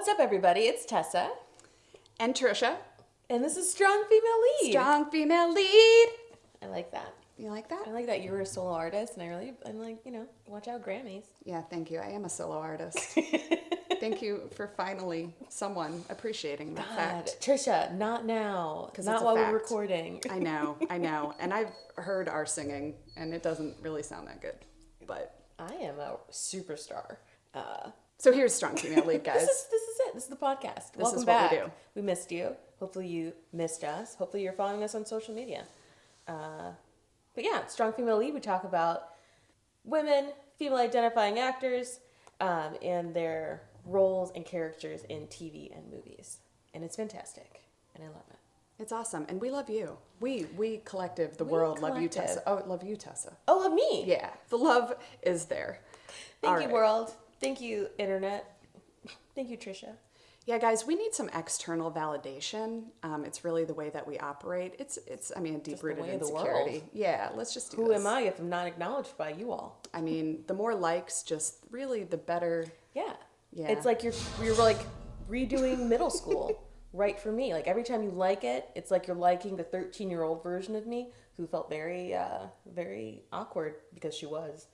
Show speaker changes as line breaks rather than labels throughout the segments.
What's up, everybody? It's Tessa.
And Tricia.
And this is Strong Female Lead.
Strong Female Lead.
I like that.
You like that?
I like that you were a solo artist, and I'm like, watch out, Grammys.
Yeah, thank you. I am a solo artist. Thank you for finally someone appreciating that fact.
Tricia, not now. Not while we're recording.
I know. And I've heard our singing, and it doesn't really sound that good. But
I am a superstar.
So here's Strong Female Lead, guys.
This is it. This is the podcast.
This
Welcome
is
back.
what we do.
We missed you. Hopefully you missed us. Hopefully you're following us on social media. But yeah, Strong Female Lead, we talk about women, female identifying actors, and their roles and characters in TV and movies. And it's fantastic. And I love it.
It's awesome. And we love you. We collective, the world, love you, Tessa. Oh, love you, Tessa.
Oh, love me.
Yeah. The love is there.
Thank you, world. Thank you, internet. Thank you, Tricia.
Yeah, guys, we need some external validation. It's really the way that we operate. It's deep-rooted insecurity. Yeah, let's just do
this.
Who
am I if I'm not acknowledged by you all?
I mean, the more likes, just really the better.
Yeah. It's like you're like redoing middle school, right, for me. Like every time you like it, it's like you're liking the 13-year-old version of me who felt very, very awkward because she was.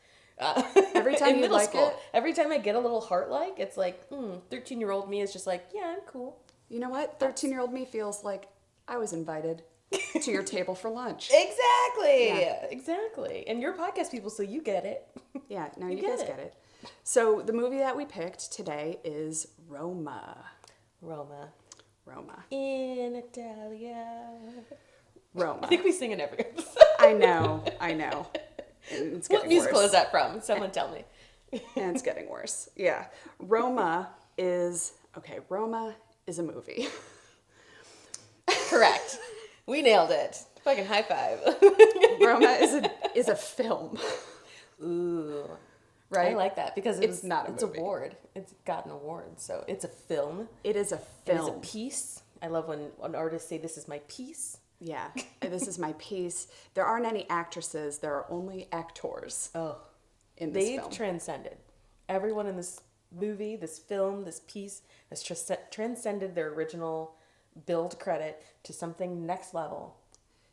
Every time you like it,
every time I get a little heart like, it's like 13-year-old me is just like, yeah, I'm cool.
You know what? 13-year-old me feels like I was invited to your table for lunch.
Exactly. And you're podcast people, so you get it.
Yeah, no, you guys get it. So the movie that we picked today is Roma.
In Italia.
Roma.
I think we sing in every episode.
I know.
What musical is that from? Someone tell me.
And it's getting worse. Yeah. Roma is a movie.
Correct. We nailed it. Fucking high five.
Roma is a film.
Ooh.
Right?
I like that because it's
not a movie.
Award. It's got an award. So it's a film.
It is a film.
It is a piece. I love when artists say this is my piece.
Yeah, this is my piece. There aren't any actresses. There are only actors. In this film.
They've transcended. Everyone in this movie, this film, this piece has transcended their original build credit to something next level.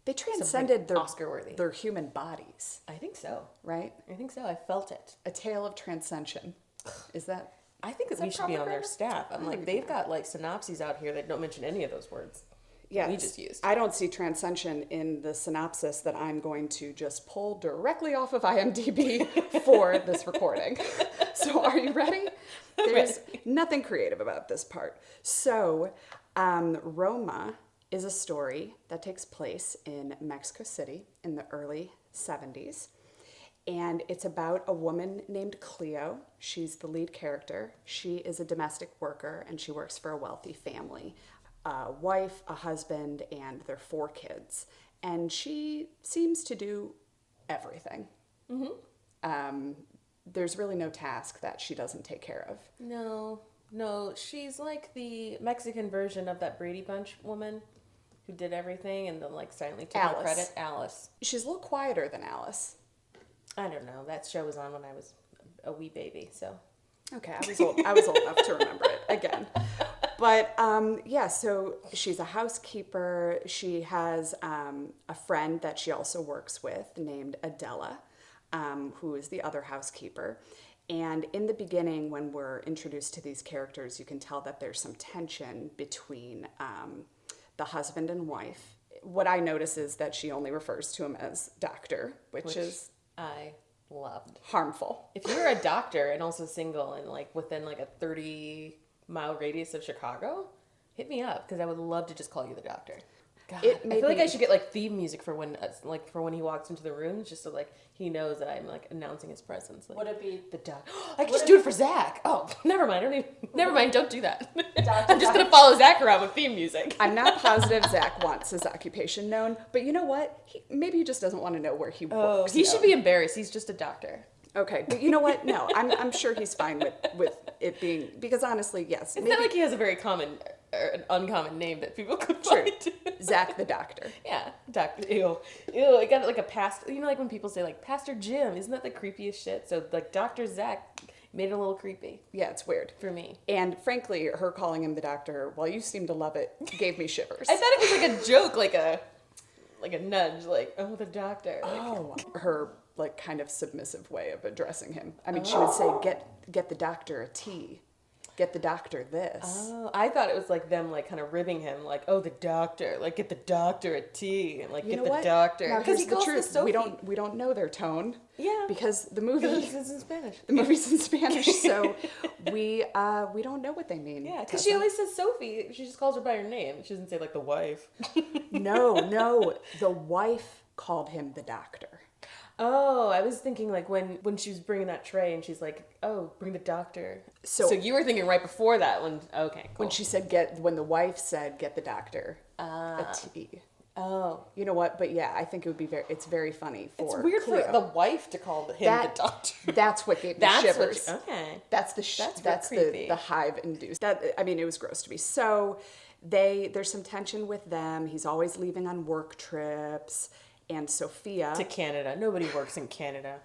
They transcended their
Oscar-worthy.
Their human bodies.
I think so.
Right?
I think so. I felt it.
A tale of transcension. Is that?
I think that we should be on their staff. I'm like, they've got like synopses out here that don't mention any of those words.
Yeah,
we just used.
I don't see transcension in the synopsis that I'm going to just pull directly off of IMDb for this recording. So are you ready? There's nothing creative about this part. So Roma is a story that takes place in Mexico City in the early 70s. And it's about a woman named Cleo. She's the lead character. She is a domestic worker, and she works for a wealthy family. A wife, a husband, and their 4 kids. And she seems to do everything. Mm-hmm. There's really no task that she doesn't take care of. No, she's like the Mexican version of that Brady Bunch woman who did everything and then like silently took the credit. Alice. She's a little quieter than Alice.
I don't know. That show was on when I was a wee baby, so.
Okay, I was old enough to remember it again. But, so she's a housekeeper. She has a friend that she also works with named Adela, who is the other housekeeper. And in the beginning, when we're introduced to these characters, you can tell that there's some tension between the husband and wife. What I notice is that she only refers to him as doctor, which is...
I loved.
Harmful.
If you're a doctor and also single and like within like a 30-mile radius of Chicago, hit me up because I would love to just call you the doctor. God, I feel like I should get like theme music for when he walks into the room, just so like he knows that I'm like announcing his presence. Like,
would it be
the doctor? I could just do it for Zach. Oh, never mind. Never mind. Don't do that. I'm just gonna follow Zach around with theme music.
I'm not positive Zach wants his occupation known, but you know what? Maybe he just doesn't want to know where he works.
He should be embarrassed. He's just a doctor.
Okay, but you know what? No, I'm sure he's fine with it being, because honestly, yes.
It's not like he has a very common or an uncommon name that people could find.
Zach the doctor.
Yeah, doctor. Ew. I got like a pastor. You know, like when people say like Pastor Jim, isn't that the creepiest shit? So like Dr. Zach Made it a little creepy.
Yeah, it's weird.
For me.
And frankly, her calling him the doctor, while you seem to love it, gave me shivers.
I thought it was like a joke, like a nudge, like, oh, the doctor.
Oh, her like kind of submissive way of addressing him. I mean, she would say, get the doctor a tea. Get the doctor this.
Oh, I thought it was like them like kind of ribbing him, like, oh, the doctor, like get the doctor a tea, and like
You
get
know
the
what?
doctor.
Now,
Because
here's
he
the
calls her
truth.
Sophie.
We don't know their tone.
Yeah.
Because the movie
Because it's in Spanish.
the movie's in Spanish, so we don't know what they mean.
Yeah, because she always says Sophie. She just calls her by her name. She doesn't say like the wife.
No, the wife called him the doctor.
Oh, I was thinking like when she was bringing that tray and she's like, oh, bring the doctor. So you were thinking right before that when, okay, cool.
When she said when the wife said get the doctor a tea.
Oh.
You know what? But yeah, I think it would be it's very funny for
It's weird
Cleo.
for the wife to call him the doctor.
That's what gave me shivers.
Okay.
That's the hive induced. It was gross to me. So there's some tension with them. He's always leaving on work trips. And Sophia.
To Canada. Nobody works in Canada.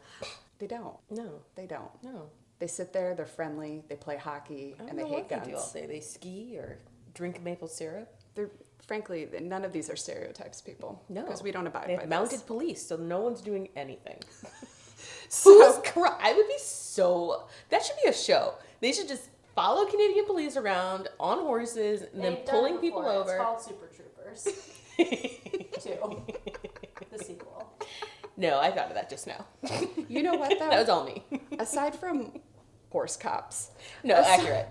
They don't.
No.
They don't.
No.
They sit there, they're friendly, they play hockey, and they hate guns.
They do all day. They ski or drink maple syrup.
Frankly, none of these are stereotypes, people.
No.
Because we don't abide
They
by
have mounted
this.
police, so no one's doing anything.
So,
I would be so... That should be a show. They should just follow Canadian police around on horses and then pulling people over.
It's called Super Troopers 2. The sequel.
No, I thought of that just now.
you know what, though?
That was all me.
Aside from horse cops.
No, accurate.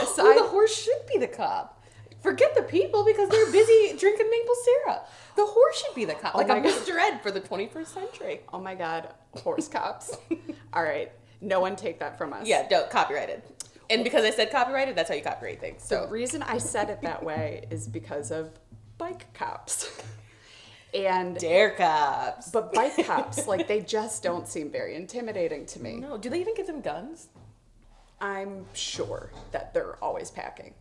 Aside,
The horse should be the cop. Forget the people because they're busy drinking maple syrup. The horse should be the cop. Like a Mr. Ed for the 21st century.
oh my God, horse cops. All right, no one take that from us.
Yeah, don't copyrighted. And because I said copyrighted, that's how you copyright things. So
The reason I said it that way is because of bike cops. And
dare cops.
But bike cops, like, they just don't seem very intimidating to me.
No, do they even give them guns?
I'm sure that they're always packing.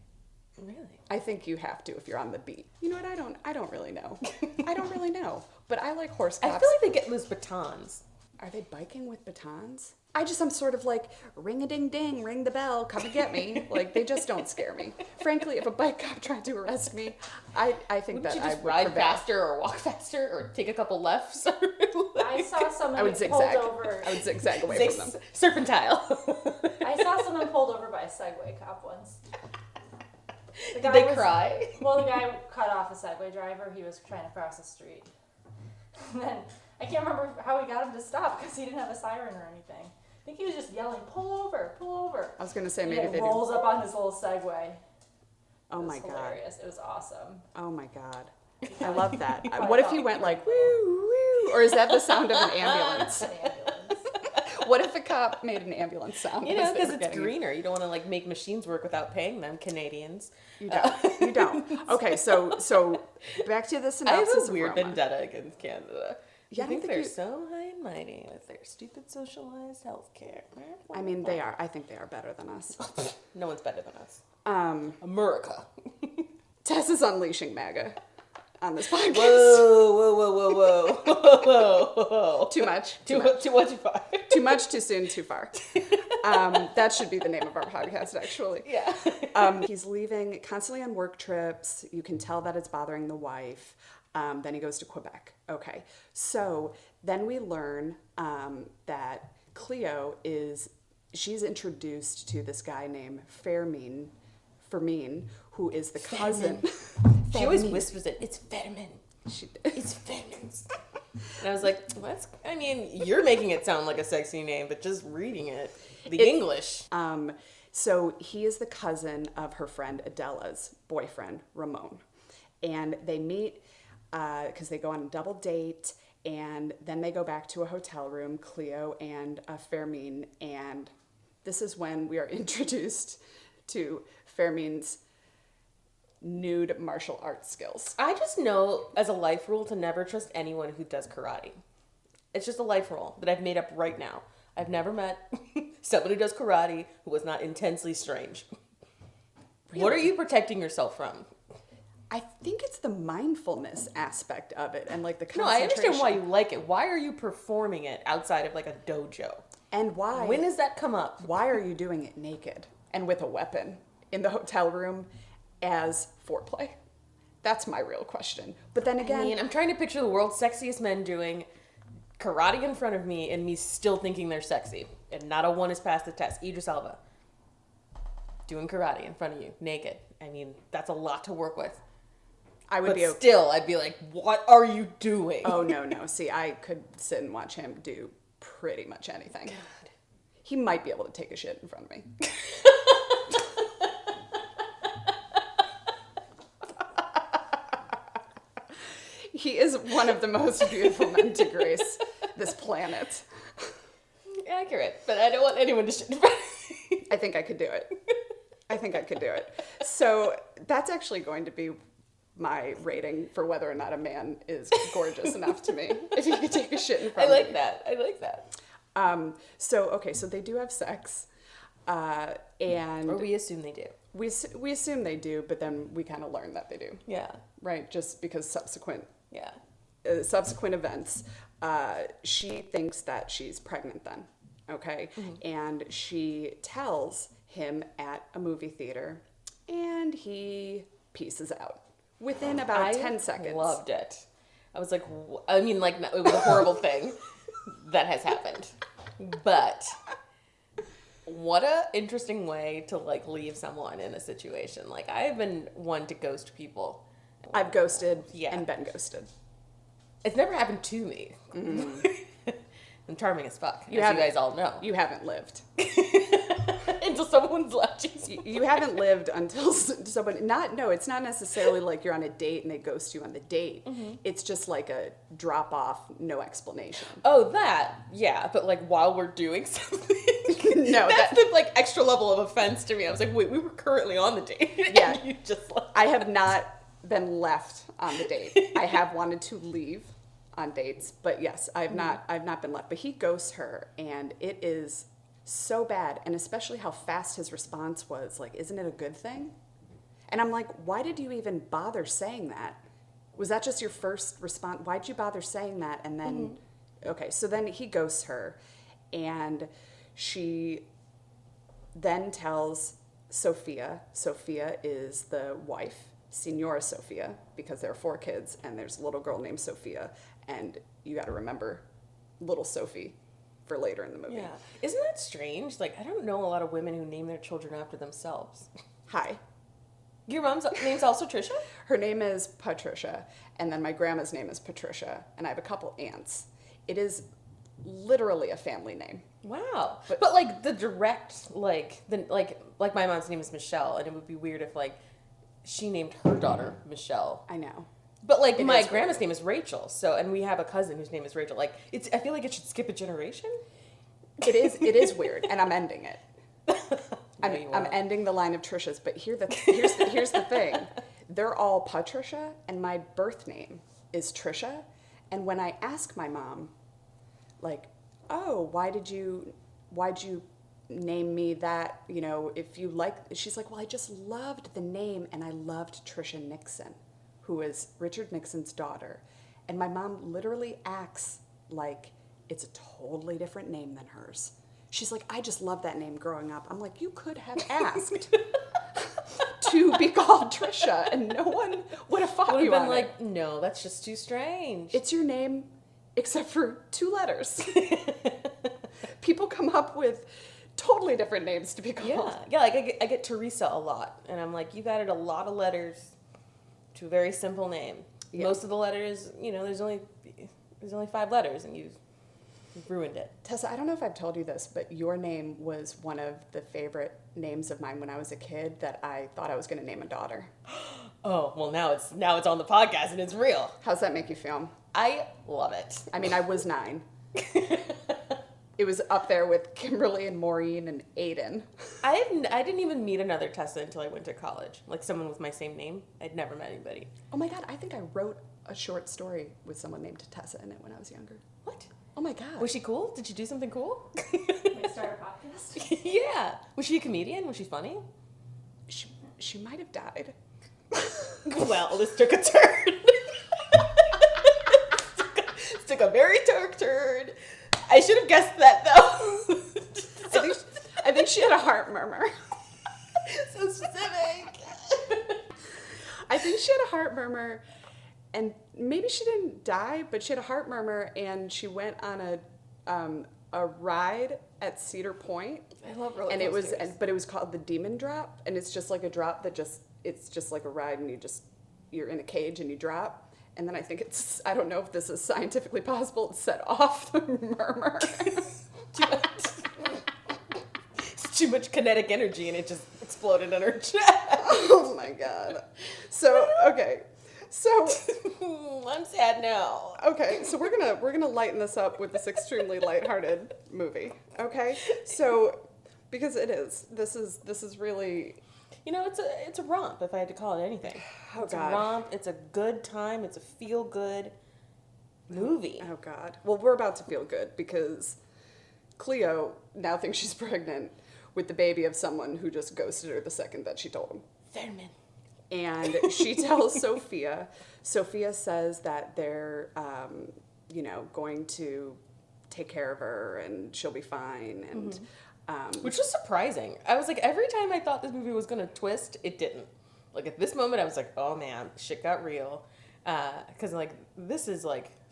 Really?
I think you have to if you're on the beat. You know what? I don't really know. I don't really know. But I like horse cops.
I feel like they get those batons.
Are they biking with batons? I'm sort of like, ring-a-ding-ding, ring the bell, come and get me. Like, they just don't scare me. Frankly, if a bike cop tried to arrest me, I think
Wouldn't
that
you
I
just
would
ride
prevail.
faster or walk faster or take a couple lefts?
I saw someone
I would
pulled
zigzag.
over.
I would zigzag away from them.
Serpentile.
I saw someone pulled over by a Segway cop once. The guy
Did they cry?
Well, the guy cut off a Segway driver. He was trying to cross the street. And then I can't remember how he got him to stop because he didn't have a siren or anything. I think he was just yelling, "Pull over, pull over!"
I was going to say
And
maybe
he
they do.
rolls up on his little Segway.
Oh
It was
my God.
hilarious. It was awesome.
Oh my God. I love that.
I
What if
thought
you
we
went
were
like, woo, woo? Or is that the sound of an ambulance?
An ambulance.
What if a cop made an ambulance sound?
You know,
as they
because
were
it's
getting-
greener. You don't want to like make machines work without paying them, Canadians.
You don't. You don't. Okay, so back to the
I
synopsis
have a
of
weird
Roma.
vendetta against Canada.
Yeah,
I
I
think
don't
they're
think
so high and mighty with their stupid socialized healthcare.
I mean, they are. I think they are better than us.
No one's better than us.
America. Tess is unleashing MAGA on this podcast.
Whoa.
Too much.
Too much, too far.
Too much, too soon, too far. That should be the name of our podcast, actually.
Yeah.
He's leaving constantly on work trips. You can tell that it's bothering the wife. Then he goes to Quebec. Okay. So then we learn that Cleo she's introduced to this guy named Fermin, who is the cousin.
She always whispers it. It's Fermin. It's Fermin. And I was like, you're making it sound like a sexy name, but just reading it, English.
So he is the cousin of her friend Adela's boyfriend, Ramone. And they meet because they go on a double date, and then they go back to a hotel room, Cleo and Fermin, and this is when we are introduced to Fermin's nude martial arts skills.
I just know as a life rule to never trust anyone who does karate. It's just a life rule that I've made up right now. I've never met someone who does karate who was not intensely strange. Really? What are you protecting yourself from?
I think it's the mindfulness aspect of it and like the
No,
concentration.
I understand why you like it. Why are you performing it outside of like a dojo?
And why?
When does that come up?
Why are you doing it naked and with a weapon in the hotel room as foreplay? That's my real question. But then again...
I mean, I'm trying to picture the world's sexiest men doing karate in front of me and me still thinking they're sexy. And not a one has passed the test. Idris Elba. Doing karate in front of you, naked. I mean, that's a lot to work with.
I would
but still, I'd be like, what are you doing?
Oh, no. See, I could sit and watch him do pretty much anything. God. He might be able to take a shit in front of me. He is one of the most beautiful men to grace this planet.
Accurate, but I don't want anyone to shit in front of me.
I think I could do it. So that's actually going to be my rating for whether or not a man is gorgeous enough to me. If he could take a shit in front of me.
I like that.
So they do have sex. And
or we assume they do.
We assume they do, but then we kind of learn that they do.
Yeah.
Right? Just because subsequent events. She thinks that she's pregnant then. Okay? Mm-hmm. And she tells him at a movie theater, and he pieces out within about 10 seconds.
I loved it. I was like, it was a horrible thing that has happened. But what a interesting way to leave someone in a situation. Like, I've been one to ghost people.
I've ghosted and been ghosted.
It's never happened to me. Mm. I'm charming as fuck, as you guys all know.
You haven't lived.
Until someone's left you.
You haven't lived until someone... it's not necessarily like you're on a date and they ghost you on the date. Mm-hmm. It's just like a drop-off, no explanation.
Oh, that. Yeah, but while we're doing something...
No,
that's the extra level of offense to me. I was like, wait, we were currently on the date.
Yeah.
And you just left.
I have not been left on the date. I have wanted to leave on dates, but yes, I've not been left. But he ghosts her, and it is so bad, and especially how fast his response was. Like, isn't it a good thing? And I'm like, why did you even bother saying that? Was that just your first response? Why'd you bother saying that? And then, okay, so then he ghosts her, and she then tells Sophia. Sophia is the wife, Signora Sophia, because there are 4 kids, and there's a little girl named Sophia, and you got to remember little Sophie for later in the movie.
Yeah. Isn't that strange? I don't know a lot of women who name their children after themselves.
Hi.
Your mom's name's also Tricia?
Her name is Patricia, and then my grandma's name is Patricia, and I have a couple aunts. It is literally a family name.
Wow. But the direct, my mom's name is Michelle, and it would be weird if, she named her daughter Michelle.
I know.
But, my grandma's name is Rachel, and we have a cousin whose name is Rachel. I feel like it should skip a generation.
It is weird, and I'm ending it. I'm ending the line of Tricia's, but here's the thing. They're all Patricia, and my birth name is Tricia. And when I ask my mom, why'd you name me that, if you like, she's like, well, I just loved the name, and I loved Tricia Nixon, who is Richard Nixon's daughter. And my mom literally acts like it's a totally different name than hers. She's like, I just love that name growing up. I'm like, you could have asked to be called Tricia, and no one would have fought you on it.
No, that's just too strange.
It's your name, except for 2 letters. People come up with totally different names to be called.
Yeah. I get Teresa a lot, and I'm like, you've added a lot of letters to a very simple name. Yeah. Most of the letters, there's only 5 letters, and you've ruined it.
Tessa, I don't know if I've told you this, but your name was one of the favorite names of mine when I was a kid that I thought I was going to name a daughter.
Oh, well, now it's on the podcast and it's real.
How's that make you feel?
I love it.
I mean, I was 9. It was up there with Kimberly and Maureen and Aiden.
I didn't even meet another Tessa until I went to college. Someone with my same name. I'd never met anybody.
Oh my God, I think I wrote a short story with someone named Tessa in it when I was younger.
What?
Oh my God.
Was she cool? Did she do something cool?
Start a podcast?
Yeah. Was she a comedian? Was she funny?
She might have died.
Well, this took a turn. This took a very dark turn. I should have guessed that, though.
I think she had a heart murmur.
So specific.
I think she had a heart murmur, and maybe she didn't die, but she had a heart murmur, and she went on a ride at Cedar Point.
I love roller
coasters.
And
but it was called the Demon Drop, and it's just like a drop it's just like a ride, and you're in a cage and you drop. And then I don't know if this is scientifically possible, it set off the murmur.
It's too much kinetic energy, and it just exploded in her chest.
Oh my God. So, okay. So
I'm sad now.
Okay, so we're gonna lighten this up with this extremely lighthearted movie. Okay, so because this is really,
it's a romp, if I had to call it anything.
Oh
it's
God,
a romp. It's a good time. It's a feel good movie.
Oh God. Well, we're about to feel good because Cleo now thinks she's pregnant with the baby of someone who just ghosted her the second that she told him.
Vermin.
And she tells Sophia. Sophia says that they're, going to take care of her and she'll be fine. And
which was surprising. I was like, every time I thought this movie was going to twist, it didn't. Like, at this moment, I was like, oh, man, shit got real. Because, this is,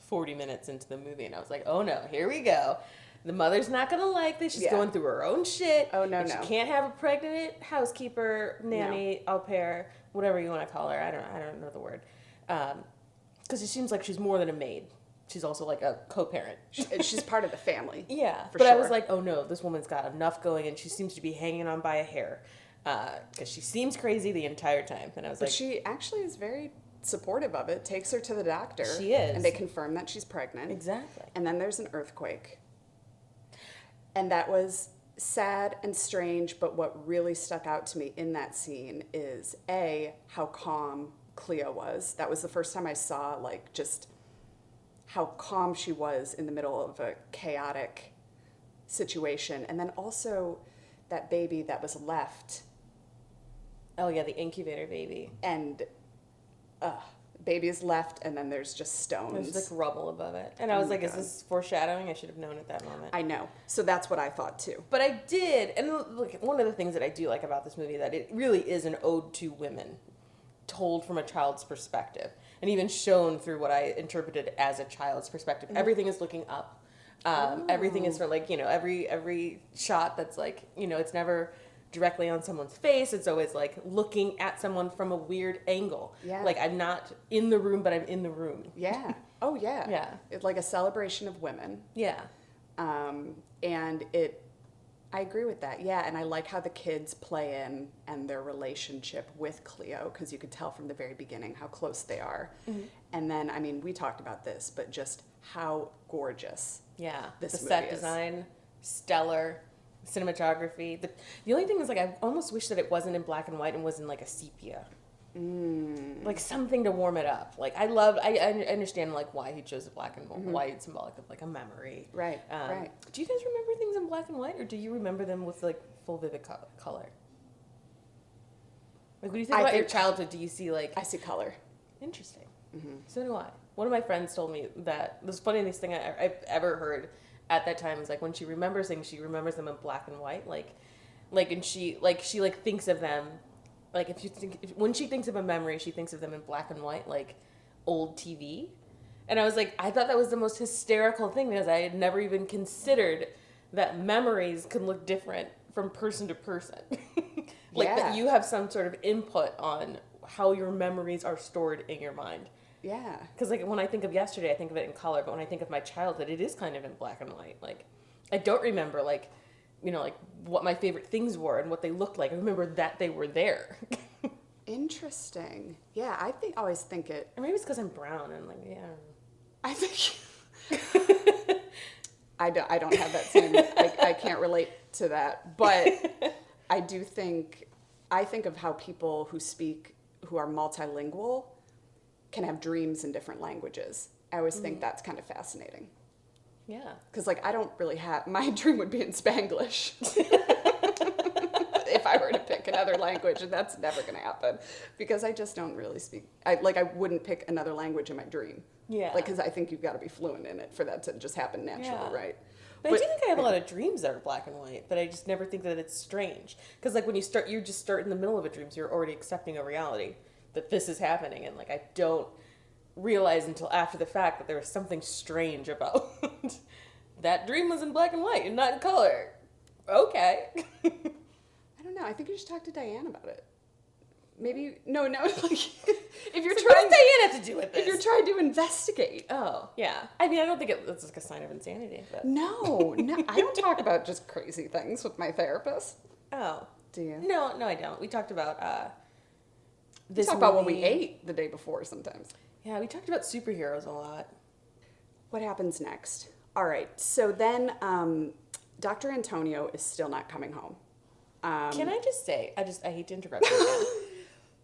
40 minutes into the movie. And I was like, oh, no, here we go. The mother's not going to like this. She's going through her own shit.
Oh, no,
and
no.
She can't have a pregnant housekeeper, nanny, au pair, whatever you want to call her. I don't know the word. Because it seems like she's more than a maid. She's also a co-parent.
She's part of the family.
Yeah.
For
but
sure.
I was like, oh no, this woman's got enough going, and she seems to be hanging on by a hair. Because she seems crazy the entire time. And I was
but she actually is very supportive of it, takes her to the doctor.
She is.
And they confirm that she's pregnant.
Exactly.
And then there's an earthquake. And that was sad and strange, but what really stuck out to me in that scene is, A, how calm Cleo was. That was the first time I saw, just how calm she was in the middle of a chaotic situation. And then also that baby that was left.
Oh, yeah, the incubator baby.
And baby is left, and then there's just stones.
There's rubble above it. And I was like, is this foreshadowing? I should have known at that moment.
I know. So that's what I thought too.
But I did. And look, one of the things that I do like about this movie, that it really is an ode to women, told from a child's perspective. And even shown through what I interpreted as a child's perspective. Mm-hmm. Everything is looking up. Everything is from every shot that's it's never directly on someone's face. It's always looking at someone from a weird angle.
Yeah.
I'm not in the room, but I'm in the room.
Yeah. Oh yeah.
Yeah.
It's like a celebration of women.
Yeah.
I agree with that. Yeah. And I like how the kids play in and their relationship with Cleo, because you could tell from the very beginning how close they are. Mm-hmm. And then, we talked about this, but just how gorgeous.
Yeah.
This
the
movie
set
is.
design, stellar. Cinematography. The only thing is, I almost wish that it wasn't in black and white and was in a sepia. Something to warm it up. I understand why he chose the black and white, symbolic of a memory.
Right. Right.
Do you guys remember things in black and white, or do you remember them with full vivid color? When you think about your childhood, do you see
I see color.
Interesting. Mm-hmm. So do I. One of my friends told me that the funniest thing I've ever heard at that time is when she remembers things, she remembers them in black and white, and she thinks of them, when she thinks of a memory, she thinks of them in black and white, old TV. And I was I thought that was the most hysterical thing, because I had never even considered that memories could look different from person to person. That you have some sort of input on how your memories are stored in your mind.
Yeah.
Because, when I think of yesterday, I think of it in color. But when I think of my childhood, it is kind of in black and white. I don't remember, what my favorite things were and what they looked like. I remember that they were there.
Interesting. Yeah, always think it.
Or maybe it's because I'm brown and, yeah.
I think... I don't have that same... I can't relate to that. But I do think... I think of how people who are multilingual can have dreams in different languages. I always think that's kind of fascinating.
Yeah.
Because, I don't really have... My dream would be in Spanglish. If I were to pick another language, and that's never going to happen. Because I just don't really speak... I wouldn't pick another language in my dream.
Yeah.
Because I think you've got to be fluent in it for that to just happen naturally, right?
But I do think I have a lot of dreams that are black and white, but I just never think that it's strange. Because, like, when you just start in the middle of a dream, so you're already accepting a reality that this is happening. And, like, I don't realize until after the fact that there was something strange about that dream was in black and white and not in color. Okay.
I don't know. I think you should talk to Diane about it. Maybe no. Like, if you're
so
trying,
what does Diane have to do with this?
if you're trying to investigate.
Oh, yeah. I mean, I don't think it's like a sign of insanity. But.
No. I don't talk about just crazy things with my therapist.
Oh.
Do you?
No, I don't. We talked about
this. We talk about what we ate the day before sometimes.
Yeah, we talked about superheroes a lot.
What happens next? All right. So then, Dr. Antonio is still not coming home.
Can I just say, I hate to interrupt you again,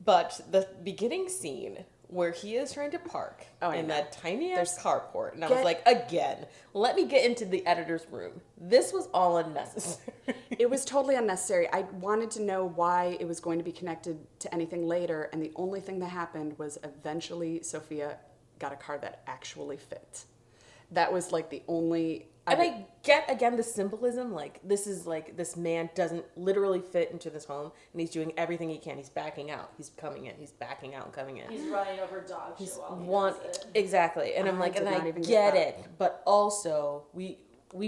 but the beginning scene where he is trying to park in that tiny ass carport, and I was like, again, let me get into the editor's room. This was all unnecessary.
It was totally unnecessary. I wanted to know why it was going to be connected to anything later, and the only thing that happened was eventually Sophia got a car that actually fit. That was like the only...
And I get, again, the symbolism, like, this is like, this man doesn't literally fit into this home, and he's doing everything he can. He's backing out. He's coming in. He's backing out and coming in.
He's running over dog shit while he does it.
Exactly. And I'm like, and I get it, but also, we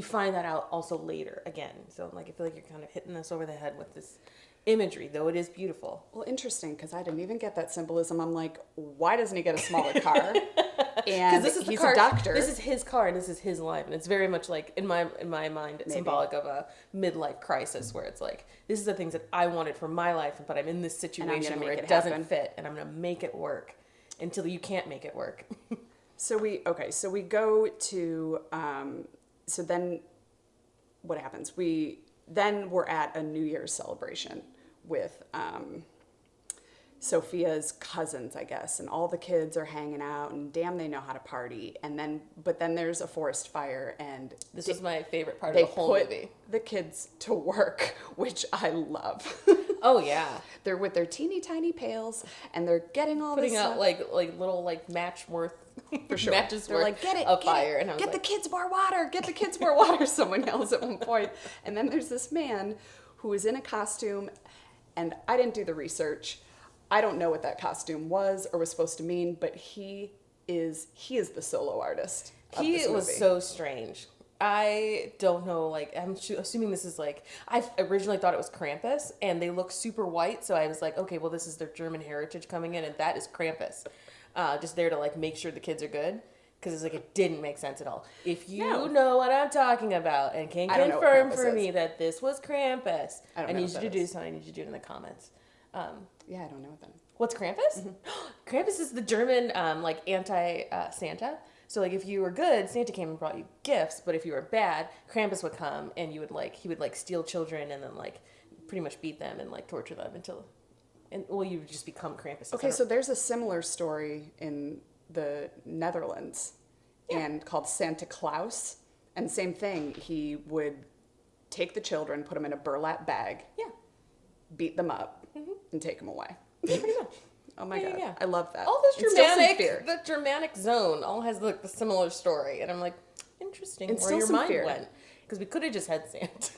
find that out also later, again. So, like, I feel like you're kind of hitting us over the head with this imagery, though it is beautiful.
Well, interesting, because I didn't even get that symbolism. I'm like, why doesn't he get a smaller car? And
this is
he's
the car,
a doctor.
This is his car, and this is his life, and it's very much like in my mind, it's symbolic of a midlife crisis, where it's like, this is the things that I wanted for my life, but I'm in this situation where it doesn't fit, and I'm gonna make it work until you can't make it work.
So we go to so then what happens? We're at a New Year's celebration with Sophia's cousins, I guess, and all the kids are hanging out, and damn, they know how to party. But then there's a forest fire, and
this is my favorite part of the whole movie.
They put the kids to work, which I love.
Oh yeah,
they're with their teeny tiny pails, and they're getting all
putting
this
out
stuff.
like little like match worth
for sure.
matches
they're
worth
like, get it,
of
get
fire,
it.
and I was
get
like,
the kids more water, get the kids more water. Someone yells at one point, and then there's this man who is in a costume, and I didn't do the research. I don't know what that costume was or was supposed to mean, but he is the solo artist.
He was so strange. I don't know, like, I'm assuming this is like, I originally thought it was Krampus, and they look super white, so I was like, okay, well, this is their German heritage coming in, and that is Krampus. Just there to, like, make sure the kids are good, because it's like, it didn't make sense at all. If you know what I'm talking about, and can confirm for me that this was Krampus, I need you to do something, I need you to do it in the comments.
Yeah, I don't know what that is.
What's Krampus? Mm-hmm. Krampus is the German, like, anti-Santa. So, like, if you were good, Santa came and brought you gifts, but if you were bad, Krampus would come, and he would, like, steal children and then, like, pretty much beat them and, like, torture them you would just become Krampus.
Okay, so there's a similar story in the Netherlands, and called Santa Claus, and same thing, he would take the children, put them in a burlap bag, beat them up, and take them away.
Pretty much.
Oh my God. Yeah. I love that.
All this the Germanic zone all has like the similar story. And I'm like, interesting where your mind went. Because we could have just had Santa.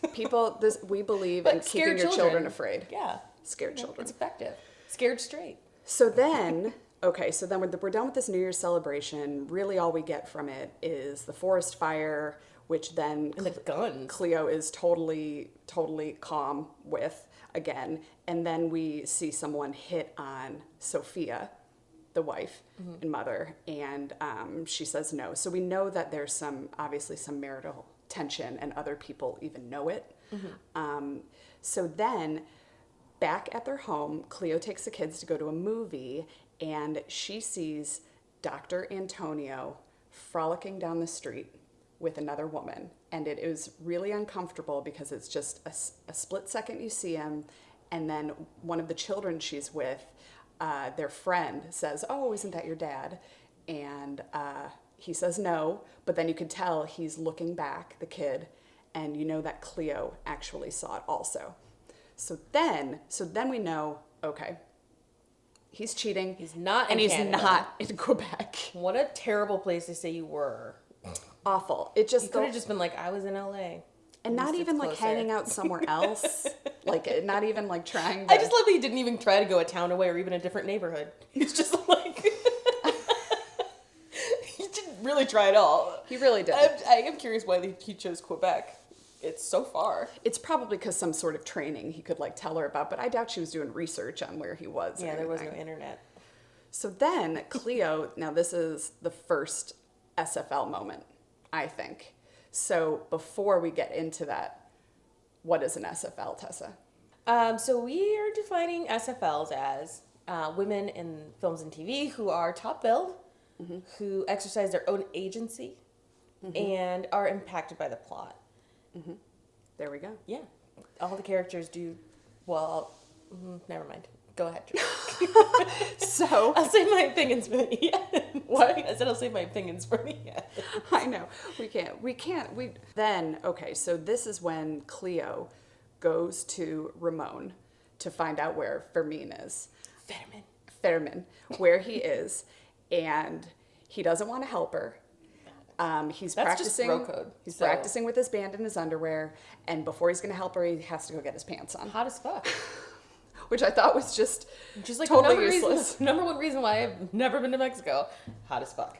We believe in keeping your children afraid.
Yeah.
Scared children.
It's effective. Scared straight.
So then we're done with this New Year's celebration. Really all we get from it is the forest fire, which then...
And the guns.
Cleo is totally, totally calm with again. And then we see someone hit on Sophia, the wife and mother, and she says no. So we know that there's obviously some marital tension, and other people even know it. So then, back at their home, Cleo takes the kids to go to a movie, and she sees Dr. Antonio frolicking down the street with another woman. And it is really uncomfortable because it's just a split second you see him, and then one of the children she's with, their friend says, "Oh, isn't that your dad?" And he says no, but then you could tell he's looking back, the kid, and you know that Cleo actually saw it also. So then we know, okay, he's cheating.
He's not in
and he's
Canada.
not in Quebec.
What a terrible place to say you were.
Awful. It just
You could have just been like, I was in LA.
and not even like hanging out somewhere else. Like not even like trying to...
I just love that he didn't even try to go a town away or even a different neighborhood. He's just like... He didn't really try at all.
He really did.
I am curious why he chose Quebec. It's so far.
It's probably because some sort of training he could like tell her about, but I doubt she was doing research on where he was.
Yeah, there was no internet.
So then Cleo, now this is the first SFL moment, I think. So before we get into that, what is an SFL, Tessa?
So we are defining SFLs as women in films and TV who are top billed, who exercise their own agency, and are impacted by the plot.
There we go.
Yeah. All the characters do, well, never mind. Go ahead.
So
I'll save my opinions for the end. What? I said I'll save my opinions for the end.
I know. Then, okay, so this is when Cleo goes to Ramone to find out where Fermin is. Fermin, where he is, and he doesn't want to help her. He's
That's
practicing.
just bro code.
He's practicing with his band in his underwear, and before he's going to help her, he has to go get his pants on.
Hot as fuck.
Which I thought was just
like
totally useless.
Number one reason why I've never been to Mexico. Hot as fuck.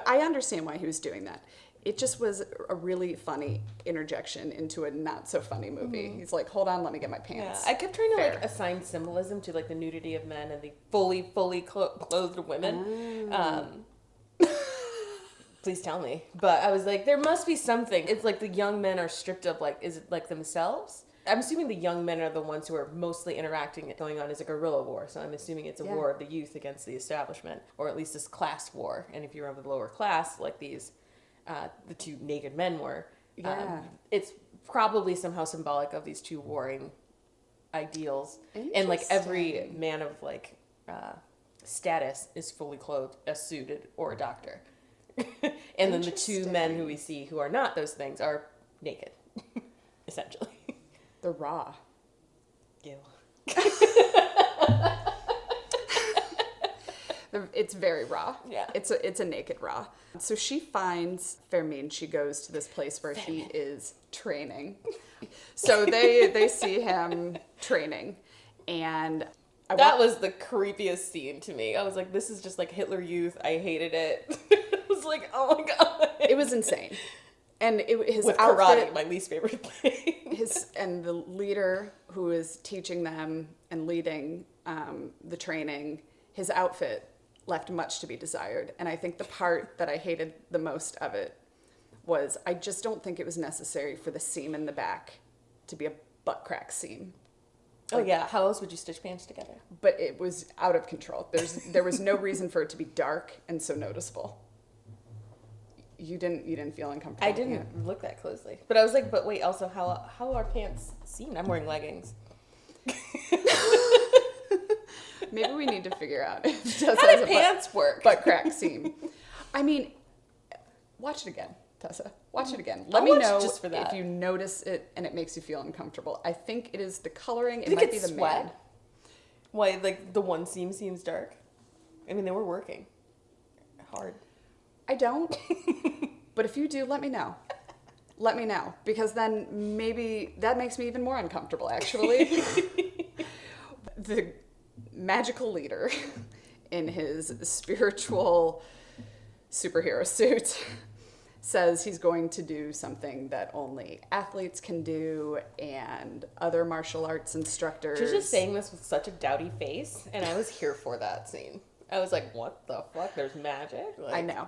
I understand why he was doing that. It just was a really funny interjection into a not so funny movie. He's like, hold on, let me get my pants.
Yeah, I kept trying to like assign symbolism to like the nudity of men and the fully clothed women. Please tell me. But I was like, there must be something. It's like the young men are stripped of like, is it like themselves? I'm assuming the young men are the ones who are mostly interacting. Going on as a guerrilla war. So I'm assuming it's a war of the youth against the establishment, or at least this class war. And if you're of the lower class, like these, the two naked men were, it's probably somehow symbolic of these two warring ideals. And like every man of like status is fully clothed, as suited, or a doctor. And then the two men who we see who are not those things are naked, essentially.
They're raw.
Ew.
It's very raw.
Yeah.
It's a naked raw. So she finds Fermin. She goes to this place where he is training. So they see him training, and
that was the creepiest scene to me. I was like, this is just like Hitler Youth. I hated it. It was like, oh my god.
It was insane. And his
with
outfit,
karate, my least favorite thing.
And the leader who is teaching them and leading the training, his outfit left much to be desired. And I think the part that I hated the most of it was I just don't think it was necessary for the seam in the back to be a butt crack seam.
Oh yeah, how else would you stitch pants together?
But it was out of control. There was no reason for it to be dark and so noticeable. You didn't feel uncomfortable.
I didn't look that closely, but I was like, but wait, also how are pants seamed? I'm wearing leggings.
Maybe we need to figure out if
How do pants work?
Butt crack seam. I mean, watch it again, Tessa. Watch it again. Let me know
just for that.
If you notice it and it makes you feel uncomfortable. I think it is the coloring. It might be the
sweat.
man.
Why, like the one seam seems dark? I mean, they were working hard.
I don't. But if you do, let me know. Let me know. Because then maybe that makes me even more uncomfortable, actually. The magical leader in his spiritual superhero suit says he's going to do something that only athletes can do and other martial arts instructors.
She's just saying this with such a dowdy face, and I was here for that scene. I was like, what the fuck? There's magic? Like...
I know.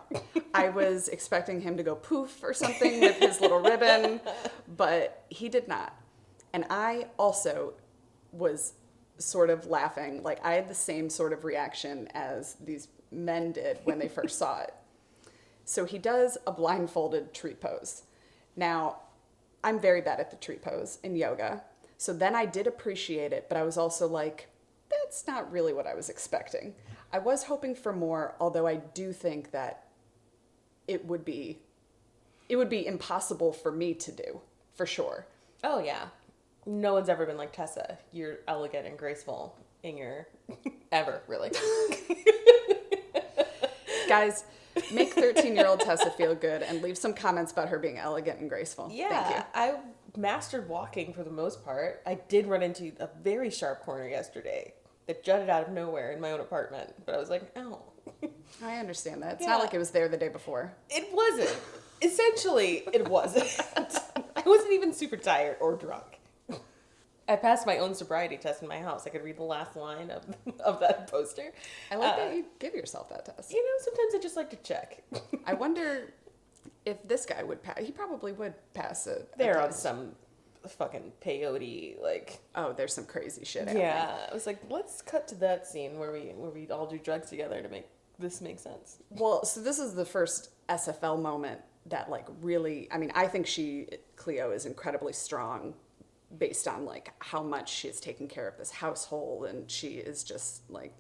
I was expecting him to go poof or something with his little ribbon, but he did not. And I also was sort of laughing. Like, I had the same sort of reaction as these men did when they first saw it. So he does a blindfolded tree pose. Now, I'm very bad at the tree pose in yoga. So then I did appreciate it, but I was also like, that's not really what I was expecting. I was hoping for more, although I do think that it would be impossible for me to do, for sure.
Oh, yeah. No one's ever been like, Tessa, you're elegant and graceful in your... ever, really.
Guys, Make 13-year-old Tessa feel good and leave some comments about her being elegant and graceful.
Yeah,
Thank you.
I mastered walking for the most part. I did run into a very sharp corner yesterday that jutted out of nowhere in my own apartment, but I was like, oh.
I understand that. It's
Yeah.
not like it was there the day before.
It wasn't. Essentially, it wasn't. I wasn't even super tired or drunk. I passed my own sobriety test in my house. I could read the last line of that poster.
I like that you give yourself that test.
You know, sometimes I just like to check.
I wonder if this guy would pass. He probably would pass it.
They're on some fucking peyote, like...
Oh, there's some crazy shit happening.
Yeah, I was like, let's cut to that scene where we all do drugs together to make this make sense.
Well, so this is the first SFL moment that, like, really... I mean, I think Cleo is incredibly strong based on, like, how much she has taken care of this household, and she is just, like,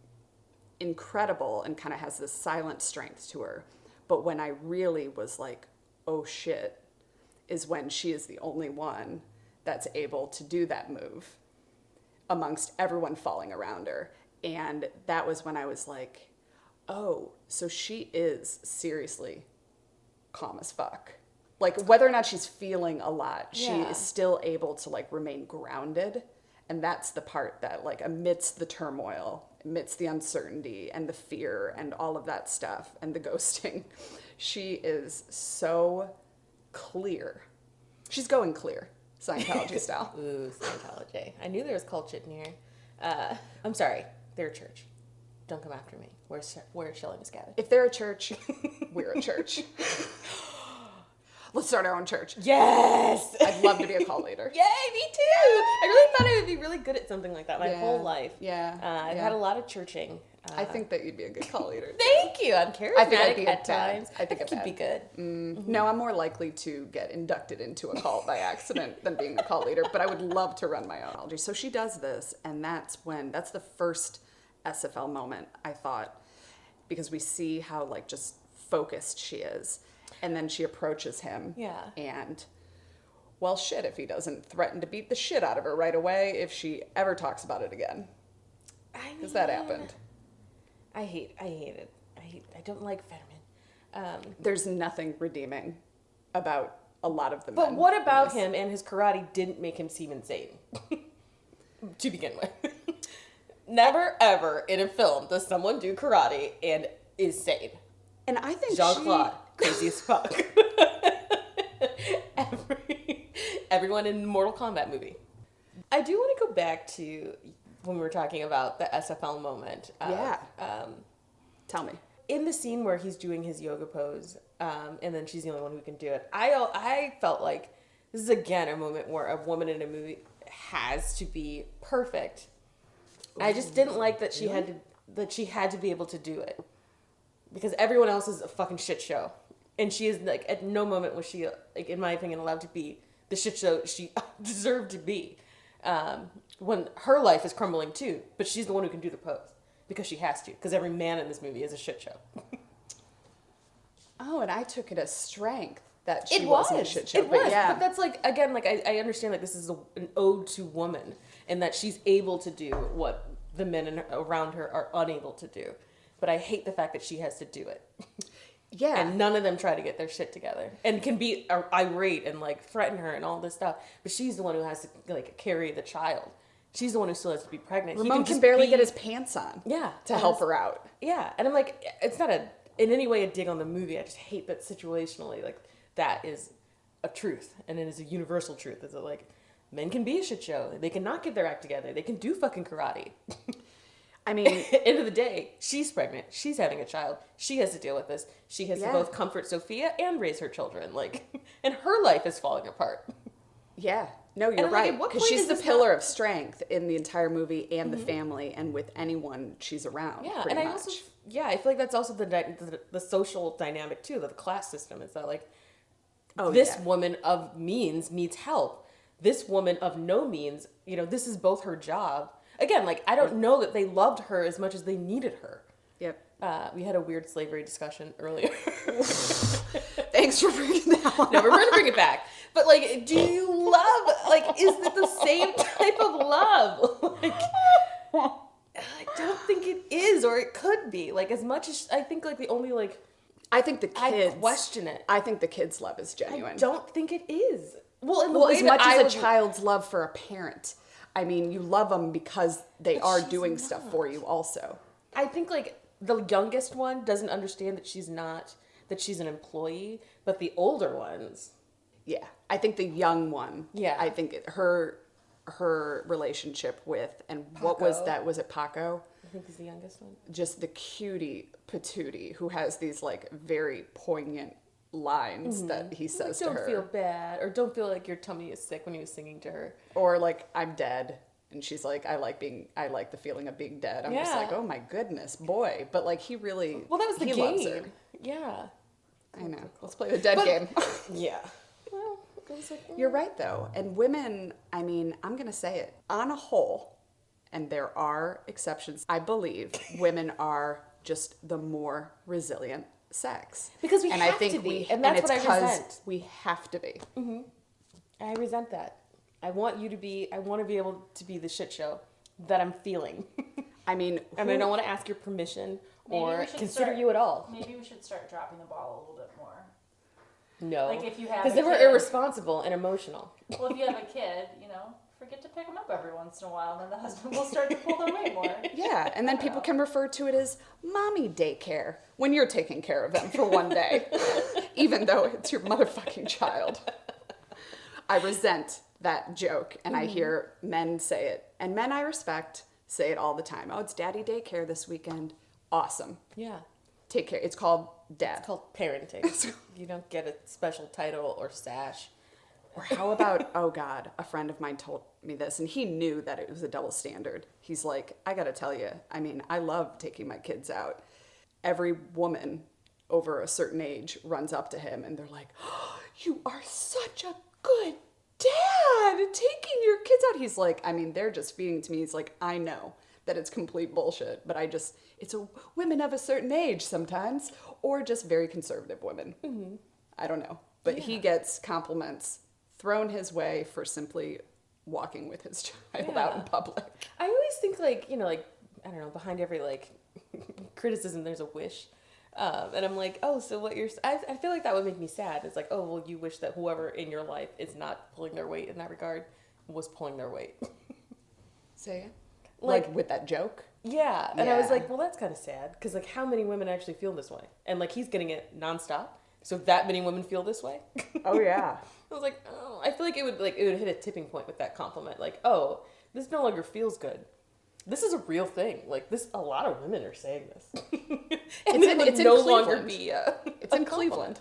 incredible and kind of has this silent strength to her. But when I really was like, oh shit, is when she is the only one that's able to do that move amongst everyone falling around her. And that was when I was like, oh, so she is seriously calm as fuck. Like, whether or not she's feeling a lot, she is still able to, like, remain grounded. And that's the part that, like, amidst the turmoil, amidst the uncertainty and the fear and all of that stuff and the ghosting, she is so clear. She's going clear, Scientology style.
Ooh, Scientology. I knew there was cult shit in here. I'm sorry. They're a church. Don't come after me. We're Shelley Miscavige.
If they're a church, we're a church. Let's start our own church.
Yes!
I'd love to be a cult leader.
Yay, me too! I really thought I would be really good at something like that my whole life.
Yeah.
I've had a lot of churching.
I think that you'd be a good cult leader.
Thank you. I'm charismatic
I think I'd be
at times.
I think
you'd be good.
No, I'm more likely to get inducted into a cult by accident than being a cult leader, but I would love to run my own. So she does this, and that's the first SFL moment, I thought, because we see how, like, just focused she is. And then she approaches him.
Yeah.
And, well, shit, if he doesn't threaten to beat the shit out of her right away if she ever talks about it again. Because that happened.
I hate it. I don't like Fetterman.
There's nothing redeeming about a lot of the men.
But what about him and his karate didn't make him seem insane? To begin with. Never, ever in a film does someone do karate and is sane.
And I think
Jean-Claude, crazy as fuck. Everyone in the Mortal Kombat movie. I do want to go back to when we were talking about the SFL moment.
Tell me.
In the scene where he's doing his yoga pose, and then she's the only one who can do it, I felt like this is, again, a moment where a woman in a movie has to be perfect. I just didn't like that she had to be able to do it. Because everyone else is a fucking shit show. And she is, like, at no moment was she, like, in my opinion, allowed to be the shit show she deserved to be. When her life is crumbling too. But she's the one who can do the pose. Because she has to. Because every man in this movie is a shit show.
Oh, and I took it as strength that she
It
wasn't
was.
a shit show.
It was.
Yeah.
But that's, like, again, like, I understand, like, this is an ode to woman. And that she's able to do what the men around her are unable to do. But I hate the fact that she has to do it.
Yeah.
And none of them try to get their shit together. And can be irate and, like, threaten her and all this stuff. But she's the one who has to, like, carry the child. She's the one who still has to be pregnant.
Ramone can barely get his pants on.
Yeah.
To help her out.
Yeah. And I'm like, it's not in any way a dig on the movie. I just hate that situationally, like, that is a truth. And it is a universal truth. Is that, like, men can be a shit show. They cannot get their act together. They can do fucking karate.
I mean,
end of the day, she's pregnant. She's having a child. She has to deal with this. She has to both comfort Sophia and raise her children. Like, and her life is falling apart.
Yeah. No, you're right. Because she's the pillar of strength in the entire movie and the family and with anyone she's around.
Yeah, and I also, I feel like that's also the social dynamic too, the class system. Is that, like, this woman of means needs help. This woman of no means, you know, this is both her job. Again, like, I don't know that they loved her as much as they needed her.
Yep.
We had a weird slavery discussion earlier.
Thanks for bringing that one.
No, we're going to bring it back. But, like, do you love, like, is it the same type of love? Like, I don't think it is, or it could be. Like, as much as, I think, like, the only, like,
I think the kids...
I question it.
I think the kids' love is genuine.
I don't think it is. Well,
As much as a child's love for a parent. I mean, you love them because they are doing stuff for you also.
I think, like, the youngest one doesn't understand that she's an employee, but the older ones...
Yeah. I think the young one...
Yeah.
I think her relationship with... And
Paco.
What was that? Was it Paco?
I think he's the youngest one.
Just the cutie patootie who has these, like, very poignant lines that he says to her.
Don't feel bad, or don't feel like your tummy is sick when he was singing to her.
Or, like, I'm dead. And she's like, I like the feeling of being dead. I'm just like, oh my goodness, boy. But, like, he really...
Well, that was the game.
Loves her.
Yeah.
I know. Let's play the dead game.
Yeah. Well, it was like,
You're right, though. And women, I mean, I'm going to say it. On a whole, and there are exceptions, I believe women are just the more resilient sex.
Because we have to be. And that's what I resent.
We have to be.
Mm-hmm. I resent that. I want to be able to be the shit show that I'm feeling.
I mean...
And I don't want to ask your permission or consider you at all.
Maybe we should start dropping the ball a little bit more.
No.
Like if you have
because they were irresponsible and emotional.
Well, if you have a kid, forget to pick them up every once in a while, and then the husband will start to pull their weight more.
Yeah, and then people can refer to it as mommy daycare when you're taking care of them for one day, even though it's your motherfucking child. I resent that joke, and I hear men say it, and men I respect say it all the time. Oh, it's daddy daycare this weekend. Awesome.
Yeah.
Take care. It's called dad.
It's called parenting. You don't get a special title or sash.
Or how about, oh God, a friend of mine told me this, and he knew that it was a double standard. He's like, I gotta tell you, I mean, I love taking my kids out. Every woman over a certain age runs up to him, and they're like, oh, you are such a good dad, taking your kids out. He's like, I mean, they're just feeding to me. He's like, I know that it's complete bullshit, but it's women of a certain age sometimes, or just very conservative women. Mm-hmm. I don't know. But he gets compliments thrown his way for simply walking with his child out in public.
I always think I don't know, behind every criticism there's a wish. And I'm like, oh, so what I feel like that would make me sad. It's like, oh, well, you wish that whoever in your life is not pulling their weight in that regard was pulling their weight.
Say it? Like with that joke?
Yeah. And I was like, well, that's kind of sad. Because how many women actually feel this way? And he's getting it nonstop. So that many women feel this way?
Oh, yeah.
I was like, oh, I feel like it would hit a tipping point with that compliment. Oh, this no longer feels good. This is a real thing. A lot of women are saying this. And it's no longer be
it's in Cleveland.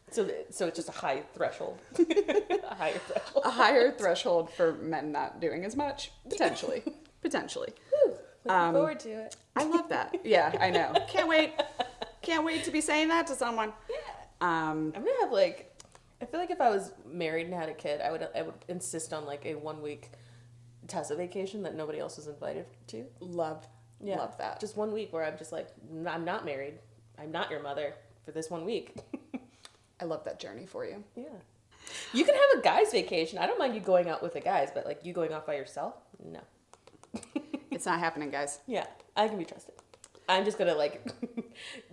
So it's just a high threshold. A higher threshold.
A higher threshold for men not doing as much. Potentially.
Woo, looking forward to it.
I love that. Yeah, I know. Can't wait to be saying that to someone.
Yeah. I'm gonna have I feel like if I was married and had a kid, I would insist on a 1 week Tessa vacation that nobody else is invited to.
Love that.
Just 1 week where I'm just I'm not married. I'm not your mother for this 1 week.
I love that journey for you.
Yeah. You can have a guy's vacation. I don't mind you going out with the guys, but you going off by yourself? No.
It's not happening, guys.
Yeah, I can be trusted. I'm just gonna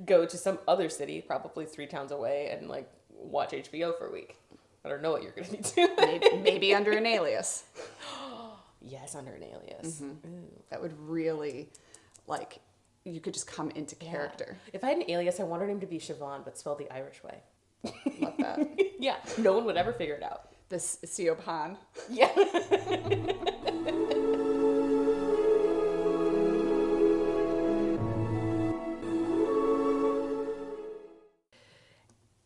go to some other city, probably 3 towns away, and watch HBO for a week. I don't know what you're gonna be doing.
Maybe under an alias.
Yes, under an alias.
Mm-hmm. That would really, you could just come into character.
Yeah. If I had an alias, I wanted him to be Siobhan, but spelled the Irish way.
Love that.
Yeah, no one would ever figure it out.
This Siobhan.
Yeah.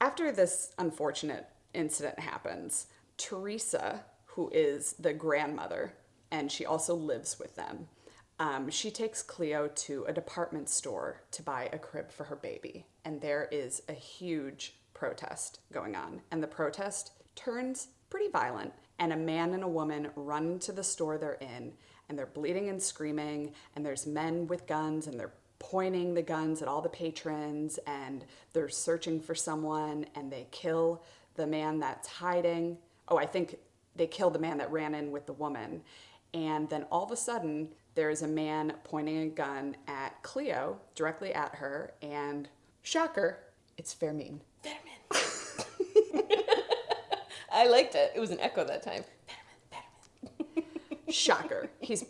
After this unfortunate incident happens, Teresa, who is the grandmother, and she also lives with them, she takes Cleo to a department store to buy a crib for her baby. And there is a huge protest going on. And the protest turns pretty violent. And a man and a woman run into the store they're in, and they're bleeding and screaming. And there's men with guns, and they're pointing the guns at all the patrons, and they're searching for someone, and they kill the man that's hiding. Oh, I think they kill the man that ran in with the woman. And then all of a sudden, there is a man pointing a gun at Cleo, directly at her, and shocker, It's Fermin.
Betterman. I liked it. It was an echo that time. Betterman.
Shocker. He's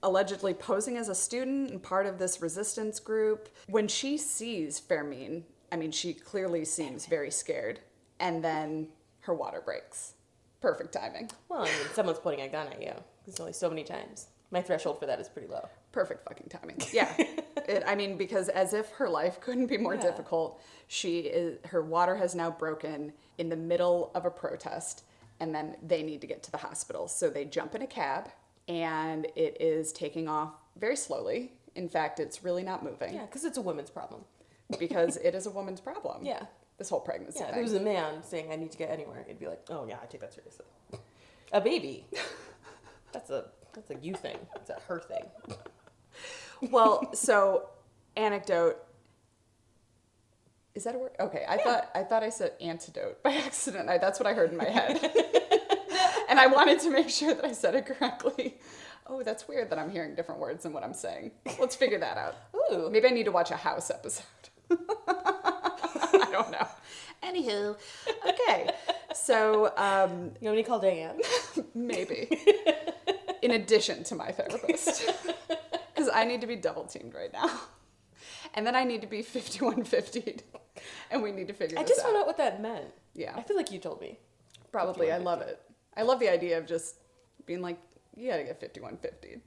allegedly posing as a student and part of this resistance group. When she sees Fermin, I mean, she clearly seems very scared. And then her water breaks. Perfect timing.
Well, I mean, someone's pointing a gun at you. There's only so many times. My threshold for that is pretty low.
Perfect fucking timing. Yeah. Because as if her life couldn't be more difficult, her water has now broken in the middle of a protest, and then they need to get to the hospital. So they jump in a cab, and it is taking off very slowly. In fact, it's really not moving.
Yeah, because it's a woman's problem.
Because it is a woman's problem.
Yeah.
This whole pregnancy thing.
If it was a man saying, I need to get anywhere, it'd be like, oh yeah, I take that seriously. A baby. That's a you thing. It's a her thing.
Well, so anecdote. Is that a word? Okay, I thought I said antidote by accident. That's what I heard in my head. And I wanted to make sure that I said it correctly. Oh, that's weird that I'm hearing different words than what I'm saying. Let's figure that out.
Ooh.
Maybe I need to watch a House episode. I don't know. Anywho, okay. So,
you want me to call Diane?
Maybe. In addition to my therapist. Because I need to be double teamed right now. And then I need to be 5150'd. And we need to figure this out.
I just found out what that meant.
Yeah.
I feel like you told me.
Probably. I love it. I love the idea of just being like, you gotta get 5150'd.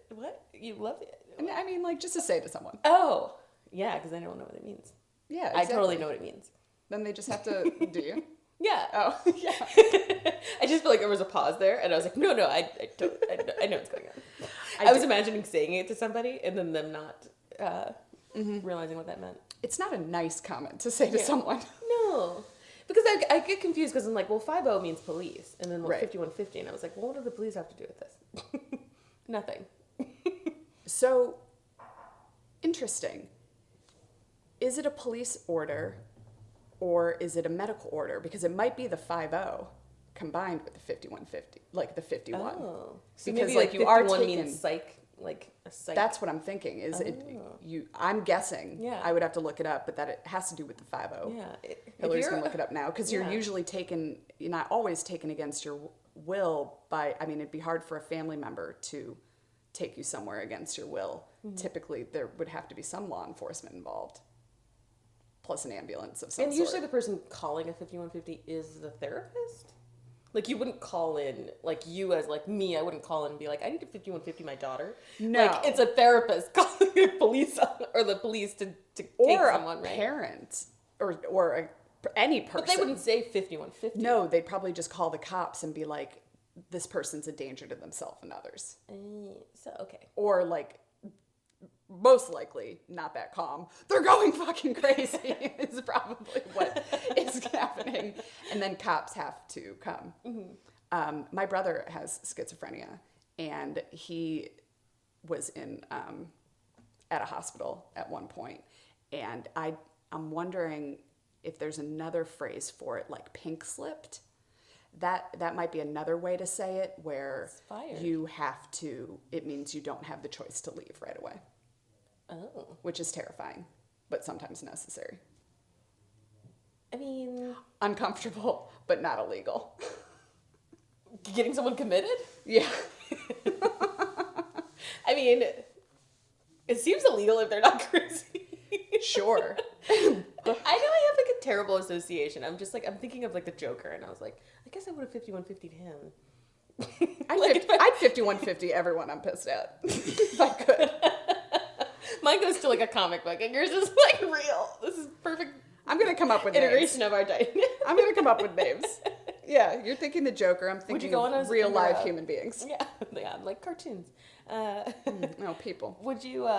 What? You love it?
I mean, like, just to say to someone.
Oh. Yeah, because I don't know what it means.
Yeah, exactly.
I totally know what it means.
Then they just have to, do you?
Yeah.
Oh, yeah.
I just feel like there was a pause there, and I was like, no, I know what's going on. I was imagining saying it to somebody, and then them not realizing what that meant.
It's not a nice comment to say to someone.
No. Because I get confused, because I'm like, well, 50 means police, and then 5150, and I was like, well, what do the police have to do with this? Nothing.
So, interesting. Is it a police order or is it a medical order? Because it might be the 50 combined with the 5150, like the 51.
Oh. So
because
maybe like
you are
51
taking,
means psych, like a psych.
That's what I'm thinking. I'm guessing.
Yeah.
I would have to look it up, but that it has to do with the 50.
Yeah.
Hillary's going to look it up now because you're usually taken, you're not always taken against your will by, I mean, it'd be hard for a family member to take you somewhere against your will. Mm-hmm. Typically, there would have to be some law enforcement involved. Plus an ambulance of some sort.
And usually the person calling a 5150 is the therapist? Like, you wouldn't call in, like, you as, like, me, I wouldn't call in and be like, I need a 5150 my daughter.
No.
Like, it's a therapist calling the police or the police to take someone, right?
Or a parent. Or any person.
But they wouldn't say 5150.
No, they'd probably just call the cops and be like, this person's a danger to themselves and others.
Okay.
Or, like, most likely not that calm. They're going fucking crazy is probably what is happening. And then cops have to come. Mm-hmm. My brother has schizophrenia, and he was in at a hospital at one point. And I'm wondering if there's another phrase for it, like pink slipped. That might be another way to say it, where you have to, it means you don't have the choice to leave right away.
Oh.
Which is terrifying, but sometimes necessary.
I mean...
Uncomfortable, but not illegal.
Getting someone committed?
Yeah.
I mean, it seems illegal if they're not crazy.
Sure.
I know I have like a terrible association. I'm just like, I'm thinking of like the Joker, and I was like, I guess I would have 5150'd him.
I'd 5150 everyone I'm pissed at, if I could.
Mine goes to like a comic book, and yours is like real. This is perfect.
I'm gonna come up with
integration
names.
Of our dynamic.
I'm gonna come up with names. Yeah, you're thinking the Joker. I'm thinking of real live human beings.
Yeah, like cartoons.
No, people.
Would you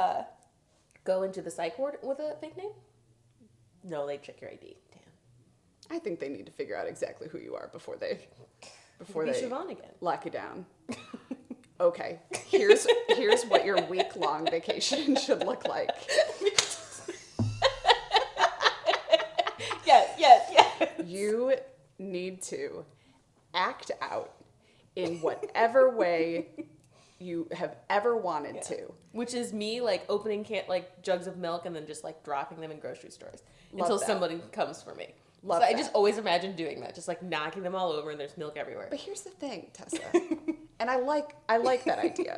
go into the psych ward with a fake name? No, they check your ID. Damn.
I think they need to figure out exactly who you are before they
Siobhan again.
Lock you down. Okay, here's what your week-long vacation should look like.
Yes.
You need to act out in whatever way you have ever wanted to.
Which is me, like, opening jugs of milk and then just, like, dropping them in grocery stores until
that.
somebody comes for me.
Love
so
that.
I just always imagine doing that, just, like, knocking them all over and there's milk everywhere.
But here's the thing, Tessa, and I like that idea,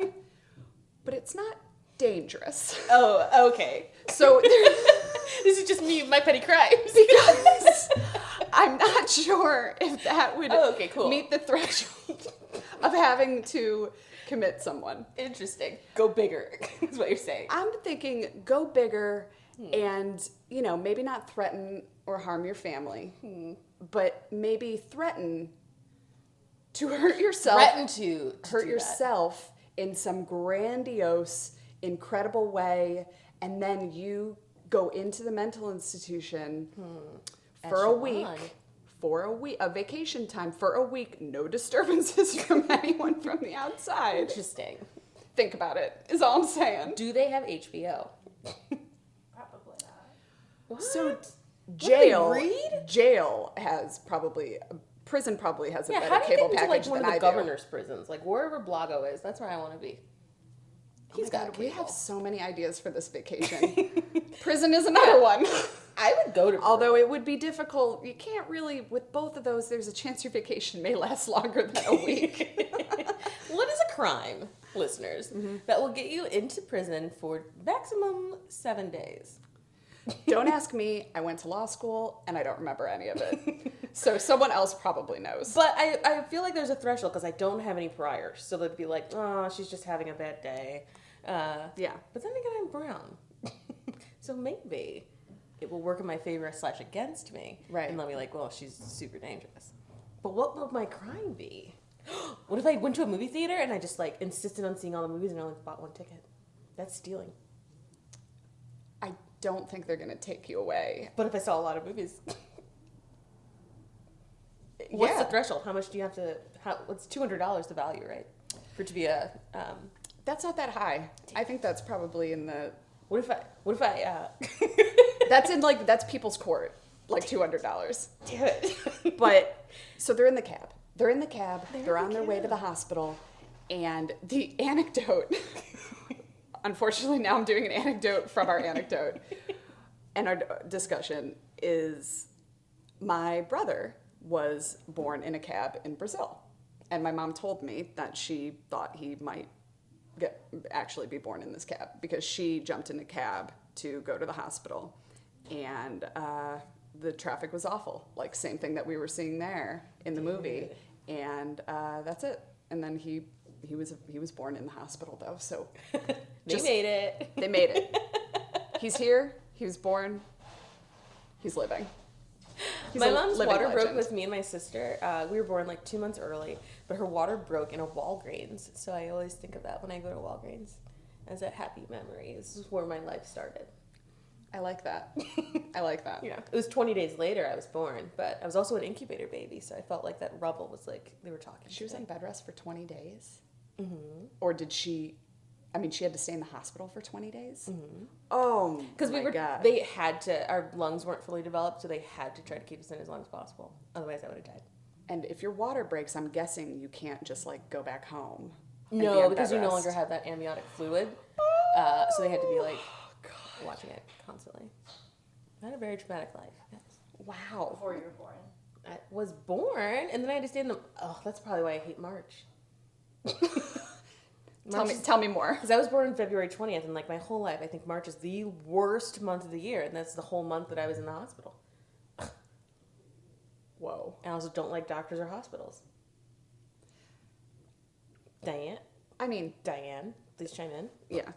but it's not dangerous.
Oh, okay.
So
this is just me, my petty crimes.
because I'm not sure if that would
cool.
meet the threshold of having to commit someone.
Interesting. Go bigger, is what you're saying.
I'm thinking go bigger and, maybe not threaten or harm your family, but maybe threaten to hurt yourself.
Threaten to
hurt
do
yourself in some grandiose, incredible way, and then you go into the mental institution for a week. A vacation time for a week, no disturbances from anyone from the outside.
Interesting.
Think about it, is all I'm saying.
Do they have HBO?
Probably not.
What?
So
Jail
has prison probably has a
how
better
do you
cable
get into,
package
like, one
than
of the
I
governor's prisons? Like, wherever Blago is, that's where I want to be. He's got
We
cable.
have so many ideas for this vacation. Prison is another one.
I would go to prison.
Although it would be difficult. You can't really, with both of those, there's a chance your vacation may last longer than a week.
What is a crime, listeners, that will get you into prison for maximum 7 days?
Don't ask me. I went to law school and I don't remember any of it. So someone else probably knows.
But I feel like there's a threshold because I don't have any priors. So they'd be like, oh, she's just having a bad day.
Yeah.
But then again, I'm brown. So maybe it will work in my favor / against me.
Right.
And they'll be like, well, she's super dangerous. But what would my crime be? What if I went to a movie theater and I just, like, insisted on seeing all the movies and I only bought one ticket? That's stealing.
I don't think they're going to take you away.
But if I saw a lot of movies... What's the threshold? How much do you have to... What's $200 the value, right? For it to be a...
That's not that high. I think that's probably in the...
What if I
that's people's court, like $200.
Damn it.
But, so they're in the cab. They're on their way to the hospital. And the anecdote, unfortunately now I'm doing an anecdote from our anecdote. And our discussion is my brother was born in a cab in Brazil. And my mom told me that she thought he might actually be born in this cab because she jumped in a cab to go to the hospital. And the traffic was awful. Like, same thing that we were seeing there in the movie. And that's it. And then he was born in the hospital, though. So
They made it.
They made it. He's here. He was born. He's living. He's
My mom's water broke
legend.
with me and my sister. We were born like 2 months early, but her water broke in a Walgreens. So I always think of that when I go to Walgreens as a happy memory. This is where my life started.
I like that. I like that.
Yeah. It was 20 days later I was born, but I was also an incubator baby, so I felt like that rubble was like they were talking.
She was on bed rest for 20 days?
Mm-hmm.
Or did she... I mean, she had to stay in the hospital for 20 days?
Mm-hmm.
Oh,
because
God.
They had to, our lungs weren't fully developed, so they had to try to keep us in as long as possible. Otherwise, I would have died.
And if your water breaks, I'm guessing you can't just, like, go back home.
No, because you no longer have that amniotic fluid. So they had to be, like, watching it constantly. I had a very traumatic life. Yes.
Wow.
Before you were born.
I was born, and then I had to stay in the... Oh, that's probably why I hate March.
Tell me more.
Because I was born on February 20th, and, like, my whole life, I think March is the worst month of the year, and that's the whole month that I was in the hospital.
Whoa.
I also don't like doctors or hospitals. Diane, please chime in.
Yeah.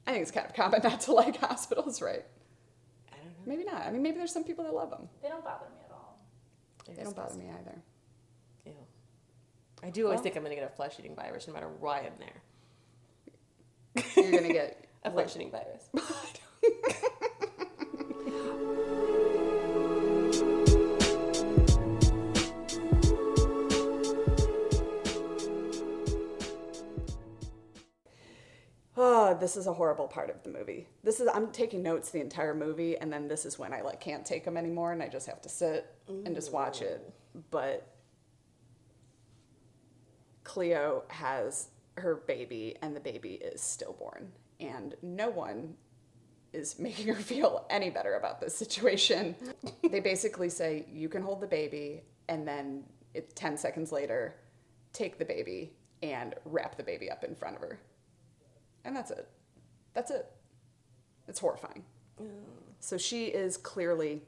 I think it's kind of common not to like hospitals, right?
I don't know.
Maybe not. I mean, maybe there's some people that love them.
They don't bother me at all.
They don't bother me either.
Ew. I do always think I'm going to get a flesh-eating virus no matter why I'm there.
You're going to get...
A flesh-eating virus.
Oh, this is a horrible part of the movie. I'm taking notes the entire movie, and then this is when I can't take them anymore, and I just have to sit and just watch it. But Cleo has her baby, and the baby is stillborn. And no one is making her feel any better about this situation. They basically say, you can hold the baby, and then 10 seconds later, take the baby and wrap the baby up in front of her. And that's it. That's it. It's horrifying. So she is clearly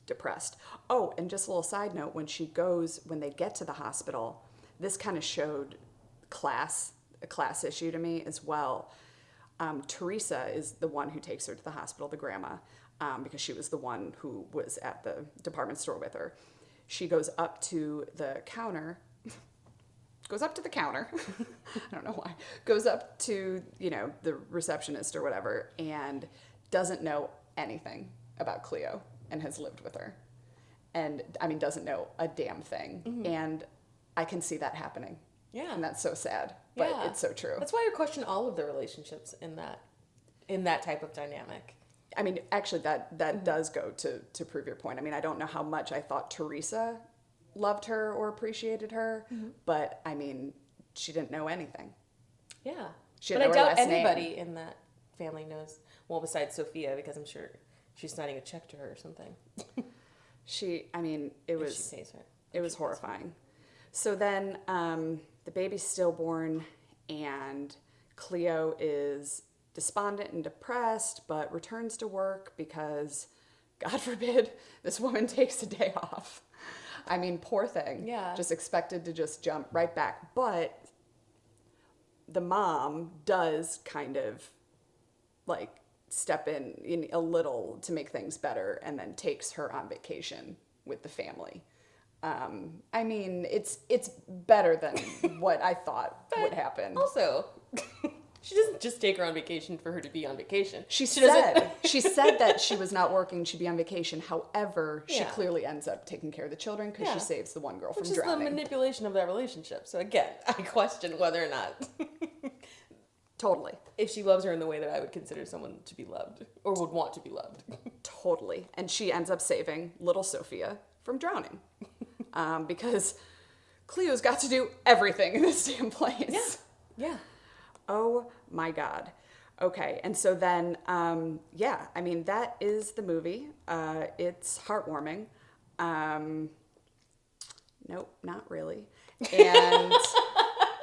depressed. Oh, and just a little side note, when they get to the hospital, this kind of showed a class issue to me as well. Teresa is the one who takes her to the hospital, the grandma, because she was the one who was at the department store with her. She goes up to the counter. I don't know why. Goes up to, the receptionist or whatever, and doesn't know anything about Cleo and has lived with her. And, doesn't know a damn thing. Mm-hmm. And I can see that happening. Yeah. And that's so sad, but it's so true.
That's why I question all of the relationships in that type of dynamic.
Actually, that does go to prove your point. I don't know how much I thought Teresa loved her or appreciated her, but she didn't know anything.
Yeah.
She didn't know her last name.
But I doubt anybody in that family knows, well, besides Sophia, because I'm sure she's signing a check to her or something.
She pays her. It was horrifying. So then the baby's stillborn, and Cleo is despondent and depressed, but returns to work because, God forbid, this woman takes a day off. Poor thing. Yeah. Just expected to just jump right back. But the mom does kind of step in a little to make things better, and then takes her on vacation with the family. It's better than what I thought would happen.
Also, she doesn't just take her on vacation for her to be on vacation.
She said that she was not working, she'd be on vacation. However, she clearly ends up taking care of the children because she saves the one girl from drowning.
Which is the manipulation of that relationship. So again, I question whether or not...
Totally.
If she loves her in the way that I would consider someone to be loved, or would want to be loved.
Totally. And she ends up saving little Sophia from drowning. Because Cleo's got to do everything in this damn place.
Yeah.
Oh my God. Okay. And so then, that is the movie. It's heartwarming. Nope, not really. And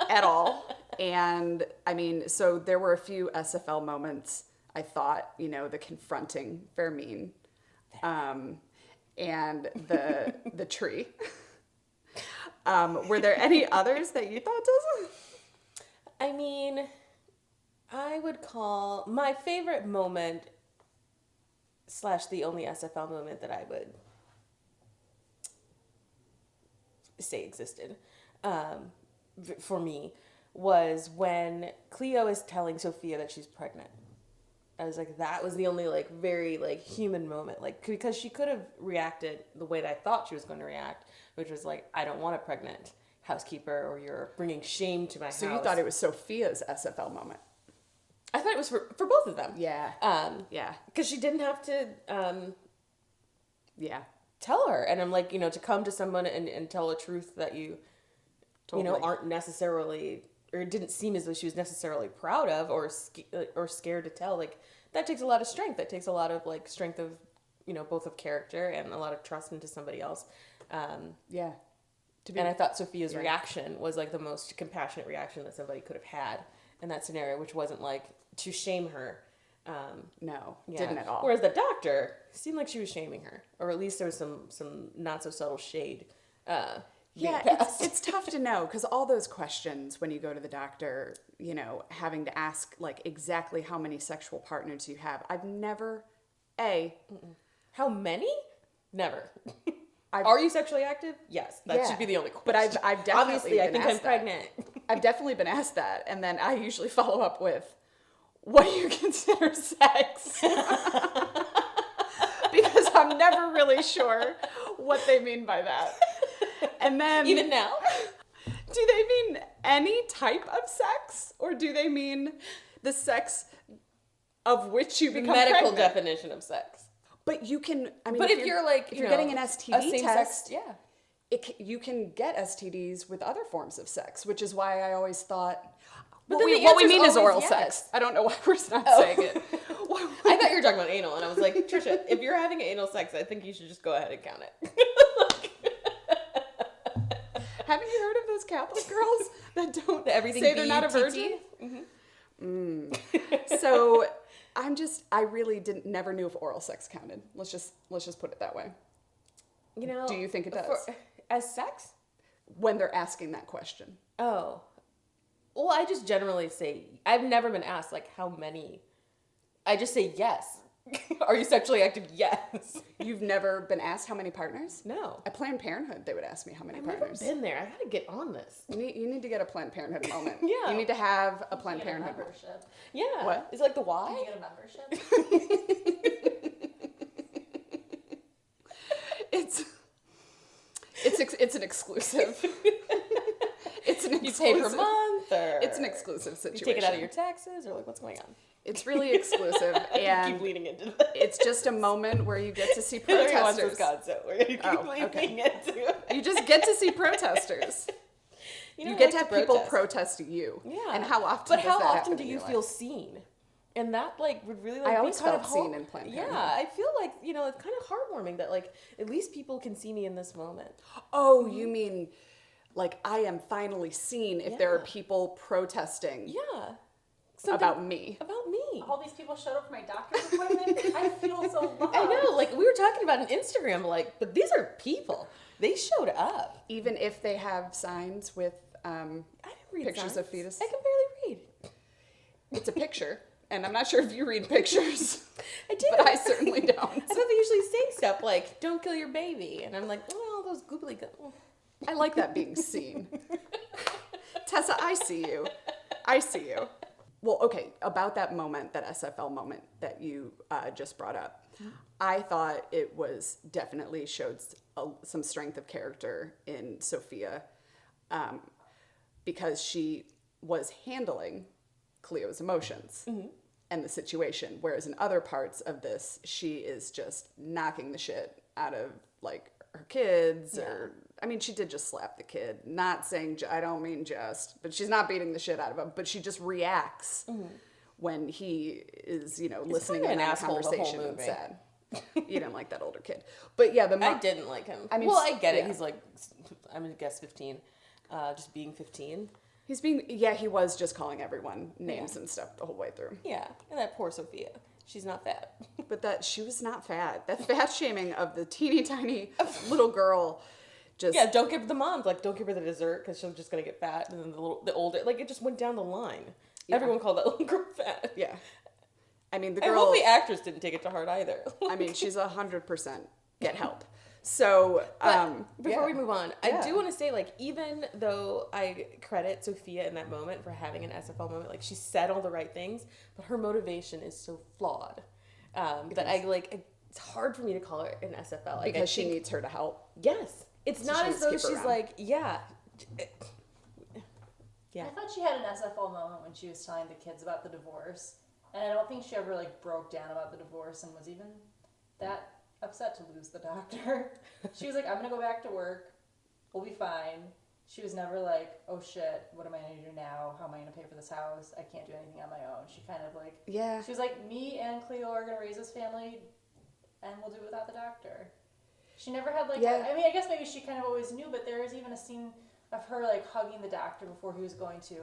at all. And so there were a few SFL moments, I thought, the confronting Fermin, and the tree. Were there any others that you thought, Tessa?
I would call my favorite moment / the only SFL moment that I would say existed, for me, was when Cleo is telling Sophia that she's pregnant. I was like, that was the only very human moment, because she could have reacted the way that I thought she was going to react, which was I don't want a pregnant housekeeper, or you're bringing shame to my house.
So you thought it was Sophia's SFL moment?
I thought it was for both of them.
Yeah.
Because she didn't have to tell her, and I'm to come to someone and tell a truth that you aren't necessarily, or it didn't seem as though she was necessarily proud of, or scared to tell. That takes a lot of strength. That takes a lot of strength of both of character and a lot of trust into somebody else. And I thought Sophia's reaction was the most compassionate reaction that somebody could have had in that scenario, which wasn't to shame her.
No, didn't at all.
Whereas the doctor seemed like she was shaming her, or at least there was some not so subtle shade.
It's tough to know, because all those questions when you go to the doctor, having to ask exactly how many sexual partners you have. I've never,
how many? Never. Are you sexually active? Yes, that should be the only question.
But I've definitely
obviously
been
I think
asked
I'm pregnant.
I've definitely been asked that, and then I usually follow up with, "What do you consider sex?" Because I'm never really sure what they mean by that. And then,
even now,
do they mean any type of sex, or do they mean the sex of which you become
medical
pregnant?
Definition of sex?
But you can.
But if you're
getting an STD test,
you
can get STDs with other forms of sex, which is why I always thought.
But
what
then
we mean is
always
oral
yes.
sex. I don't know why we're not saying it.
I thought you were talking about anal, and I was like, Tricia, if you're having anal sex, I think you should just go ahead and count it.
Haven't you heard of those Catholic girls that don't
Everything
say they're not a virgin?
Mm-hmm.
So I really never knew if oral sex counted. Let's just put it that way.
You know,
do you think it does?
As sex?
When they're asking that question.
Oh. Well, I just generally say, I've never been asked, like, how many. I just say yes. Are you sexually active? Yes.
You've never been asked how many partners?
No.
At Planned Parenthood, they would ask me how many
I've
partners.
never been there. I gotta get on this.
You need to get a Planned Parenthood moment.
Yeah.
You need to have a Planned
You get a
Parenthood.
membership.
Yeah.
What?
Is it like the
You
Y?
get a membership.
It's an exclusive.
You pay per month, or
It's an exclusive
you
situation.
take it out of your taxes, or like what's going on?
It's really exclusive,
You
and
keep leading into that.
it's just a moment where you get to see
Hillary wants
protesters.
Wisconsin. We're gonna keep
Oh,
leading
okay.
into it.
You just get to see protesters.
know,
You
I
get
like
to have
protest.
people protest you.
Yeah.
And how often
But
does
how
that
often
happen
do
in
you
your
feel
life?
seen? And that like would really like
I
be
always
kind
felt
of
seen in Planned Parenthood.
Yeah, I feel like, you know, it's kind of heartwarming that like at least people can see me in this moment.
Oh, you mean like I am finally seen if there are
Yeah.
people protesting
Yeah.
about me.
About me.
All these people showed up for my doctor's appointment. I feel so loved.
I know, like we were talking about on Instagram, like, but these are people. They showed up.
Even if they have signs with
I didn't read
pictures
signs.
of fetus.
I can barely read.
It's a picture. And I'm not sure if you read pictures.
I do.
But I certainly don't.
I thought they usually say stuff like, don't kill your baby. And I'm like, oh, those goobly go.
I like that being seen. Tessa, I see you. I see you. Well, okay, about that moment, that SFL moment that you just brought up, I thought it was definitely showed some strength of character in Sophia because she was handling Cleo's emotions and the situation, whereas in other parts of this, she is just knocking the shit out of like her kids or I mean, she did just slap the kid. Not saying, I don't mean just, but she's not beating the shit out of him. But she just reacts when he is, you know, listening
kind of
in
an
on a
asshole the whole
conversation and
movie.
sad. You didn't like that older kid. But yeah,
I didn't like him.
I mean,
well, I get it.
yeah.
He's like, I'm going to guess 15. Just being 15.
He's being, he was just calling everyone names and stuff the whole way through.
Yeah. And that poor Sophia. She's not fat.
But she was not fat. That fat shaming of the teeny tiny little girl just.
Yeah, don't give her the moms. Like, don't give her the dessert because she's just going to get fat. And then the older, like, it just went down the line.
Yeah.
Everyone called that little girl fat.
Yeah. I mean, the
I
girl.
hope the actress didn't take it to heart either.
I mean, she's 100% get help. So,
Before we move on,
Yeah.
I do want to say, like, even though I credit Sophia in that moment for having an SFL moment, like, she said all the right things, but her motivation is so flawed that it's hard for me to call her an SFL. Like,
because she needs her to help.
Yes. It's
So
not
she
as though
skip
she's
around.
like, yeah.
I thought she had an SFL moment when she was telling the kids about the divorce. And I don't think she ever like broke down about the divorce and was even that upset to lose the doctor. She was like, I'm gonna go back to work. We'll be fine. She was never like, oh shit, what am I gonna do now? How am I gonna pay for this house? I can't do anything on my own. She kind of like,
Yeah.
she was like, me and Cleo are gonna raise this family and we'll do it without the doctor. She never had like,
Yeah.
I mean, I guess maybe she kind of always knew, but there was even a scene of her like hugging the doctor before he was going to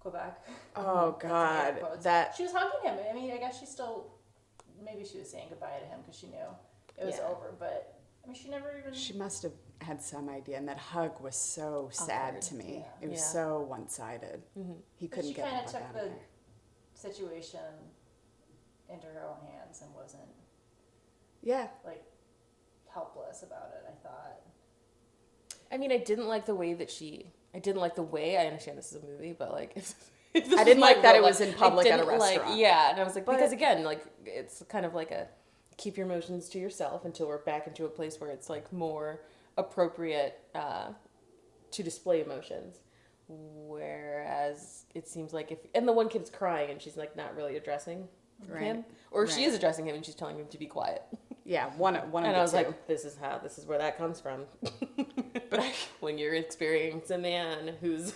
go back.
Oh,
That's in air
God.
quotes.
That.
She was hugging him. I mean, I guess she still, maybe she was saying goodbye to him because she knew it was
Yeah.
over. But I mean, she never even.
She must have had some idea, and that hug was so sad
Awkward.
to me.
Yeah.
It was
Yeah.
so one-sided. He
but
couldn't
she
get
kind
the
of
fuck
took
out of
the
there.
situation into her own hands and wasn't
Yeah.
like helpless about it. I thought.
I mean, I didn't like the way I understand this is a movie, but like, if this
I
was
didn't
my
like that
real
it was
life,
in public
I
at a
didn't like-
restaurant.
yeah, and I was like,
But-
because again, like, it's kind of like a keep your emotions to yourself until we're back into a place where it's like more appropriate to display emotions. Whereas it seems like and the one kid's crying and she's like not really addressing him, or she
Right.
is addressing him and she's telling him to be quiet.
Yeah, one of
And
the
I was
two.
like, this is where that comes from. But when you're experiencing a man who's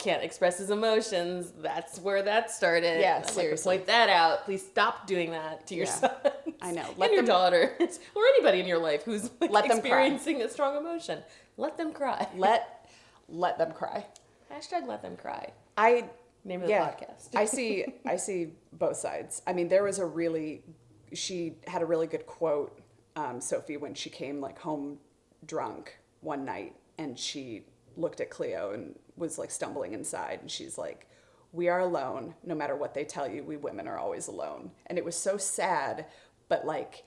can't express his emotions. That's where that started.
Yeah,
I'd
seriously.
like to point that out. Please stop doing that to your sons.
I know.
Let your daughters or anybody in your life who's like,
Let them cry.
experiencing a strong emotion. Let them cry.
Let them cry.
Hashtag let them cry. Name of the
Yeah,
podcast.
I see both sides. I mean, she had a really good quote, Sophie, when she came like home drunk one night, and she looked at Cleo and was like stumbling inside, and she's like, "We are alone. No matter what they tell you, we women are always alone." And it was so sad, but like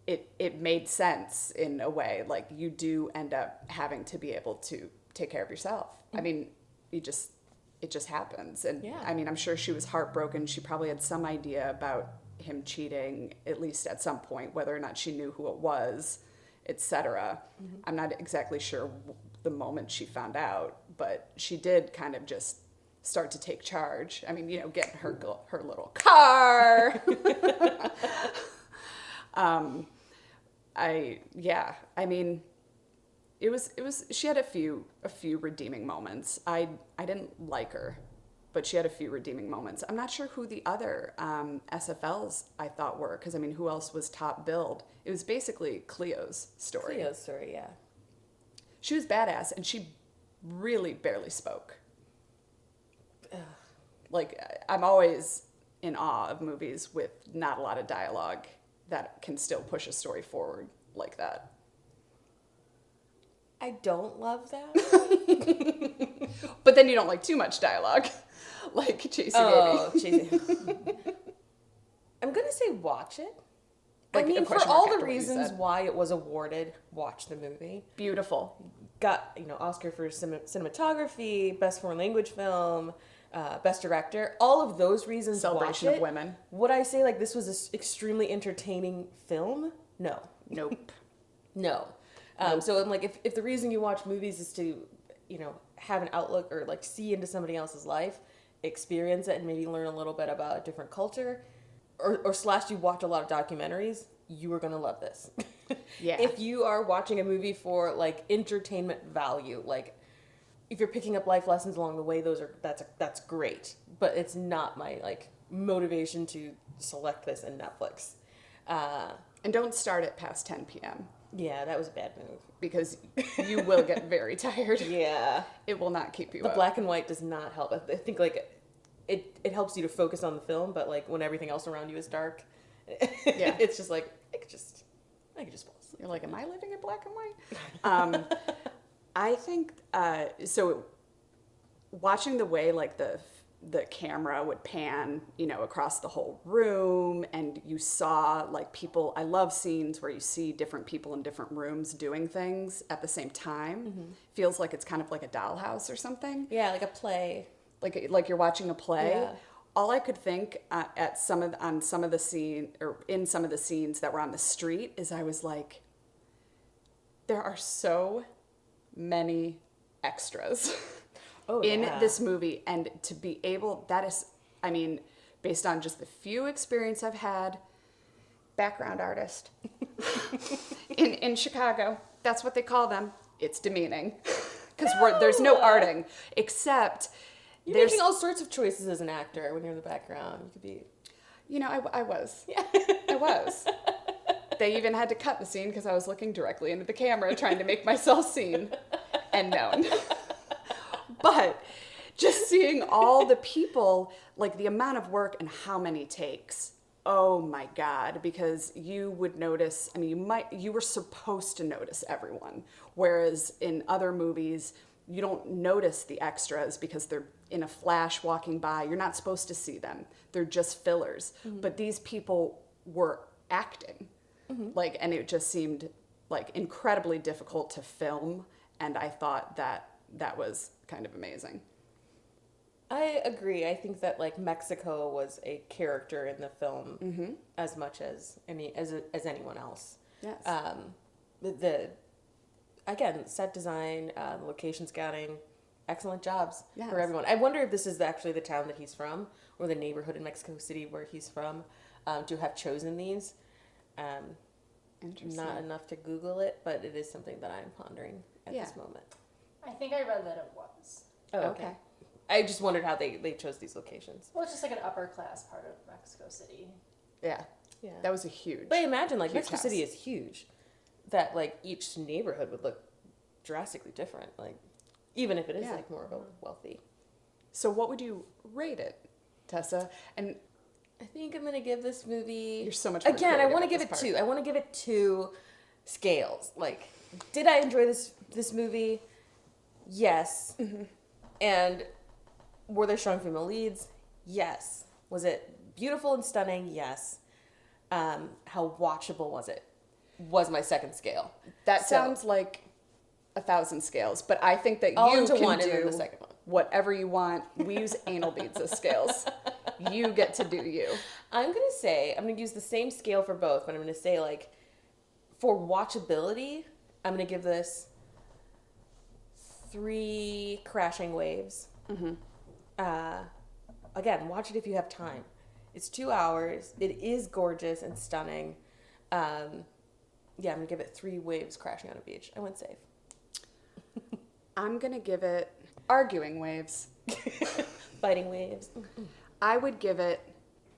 it made sense in a way. Like, you do end up having to be able to take care of yourself. I mean, it just happens. And
yeah.
I mean, I'm sure she was heartbroken. She probably had some idea about him cheating, at least at some point, whether or not she knew who it was, etc. I'm not exactly sure the moment she found out, but she did kind of just start to take charge. I mean, you know, get her little car. I mean, it was she had a few redeeming moments. I didn't like her, but she had a few redeeming moments. I'm not sure who the other SFLs I thought were, because I mean, who else was top billed? It was basically Cleo's story.
Cleo's story, yeah.
She was badass, and she really barely spoke.
Ugh.
Like, I'm always in awe of movies with not a lot of dialogue that can still push a story forward like that.
I don't love that.
But then you don't like too much dialogue, like Chasey Baby.
Chasey. I'm gonna say watch it.
Like,
I mean,
a
for
question
all
mark
the
after what you
reasons
said.
why it was awarded, watch the movie.
Beautiful.
Got, you know, Oscar for cinematography, best foreign language film, best director. All of those reasons.
Celebration
watch
of
it.
women.
Would I say like this was an extremely entertaining film? No.
Nope.
No. So I'm like, if the reason you watch movies is to, you know, have an outlook or like see into somebody else's life, experience it, and maybe learn a little bit about a different culture, or slash you watch a lot of documentaries, you are gonna love this.
Yeah.
If you are watching a movie for like entertainment value, like if you're picking up life lessons along the way, that's great. But it's not my like motivation to select this in Netflix.
And don't start it past 10 p.m.
Yeah, that was a bad move.
because you will get very tired.
Yeah.
It will not keep you
The
up.
black and white does not help. I think like it helps you to focus on the film, but like when everything else around you is dark,
Yeah.
it's just like I could just fall asleep.
You're like, am I living in black and white? I think so. Watching the way like the camera would pan, across the whole room, and you saw like people. I love scenes where you see different people in different rooms doing things at the same time. Mm-hmm. Feels like it's kind of like a dollhouse or something.
Yeah, like a play.
Like you're watching a play.
Yeah.
All I could think in some of the scenes that were on the street is I was like, there are so many extras in this movie, and to be able, that is, I mean, based on just the few experience I've had, background artist in Chicago, that's what they call them. It's demeaning because there's no arting except.
You're making all sorts of choices as an actor when you're in the background. You could be...
I was.
Yeah.
I was. They even had to cut the scene because I was looking directly into the camera trying to make myself seen and known. But just seeing all the people, like the amount of work and how many takes, oh my God, because you would notice, I mean, you were supposed to notice everyone. Whereas in other movies, you don't notice the extras because they're in a flash walking by. You're not supposed to see them. They're just fillers. Mm-hmm. But these people were acting. Mm-hmm. And it just seemed like incredibly difficult to film. And I thought that was kind of amazing.
I agree. I think that like Mexico was a character in the film mm-hmm. as much as anyone else.
Yes.
Again, set design, location scouting, excellent jobs
yes.
for everyone. I wonder if this is actually the town that he's from, or the neighborhood in Mexico City where he's from, to have chosen these.
Interesting.
Not enough to Google it, but it is something that I'm pondering at this moment.
I think I read that it was.
Oh, okay. I just wondered how they chose these locations.
Well, it's just like an upper class part of Mexico City.
Yeah.
Yeah.
That was a huge.
But imagine, like, Mexico
house.
City is huge. That, like, each neighborhood would look drastically different. Like, even if it is, like, more of a wealthy.
So what would you rate it, Tessa? And
I think I'm going to give this movie...
You're so much more
Again, I
creative
want to
at
give
this
it
part.
two. I want to give it 2 scales. Like, did I enjoy this movie? Yes.
Mm-hmm.
And were there strong female leads? Yes. Was it beautiful and stunning? Yes. How watchable was it? Was my second scale.
That sounds like 1,000 scales, but I think that
All
you
into
can
one
do
and then the second one.
whatever you want. We use anal beads as scales. You get to do you.
I'm going to use the same scale for both, but I'm going to say, like, for watchability, I'm going to give this 3 crashing waves.
Mm-hmm.
Again, watch it if you have time. It's 2 hours. It is gorgeous and stunning. I'm going to give it 3 waves crashing on a beach. I went safe.
I'm going to give it arguing waves.
Fighting waves.
I would give it,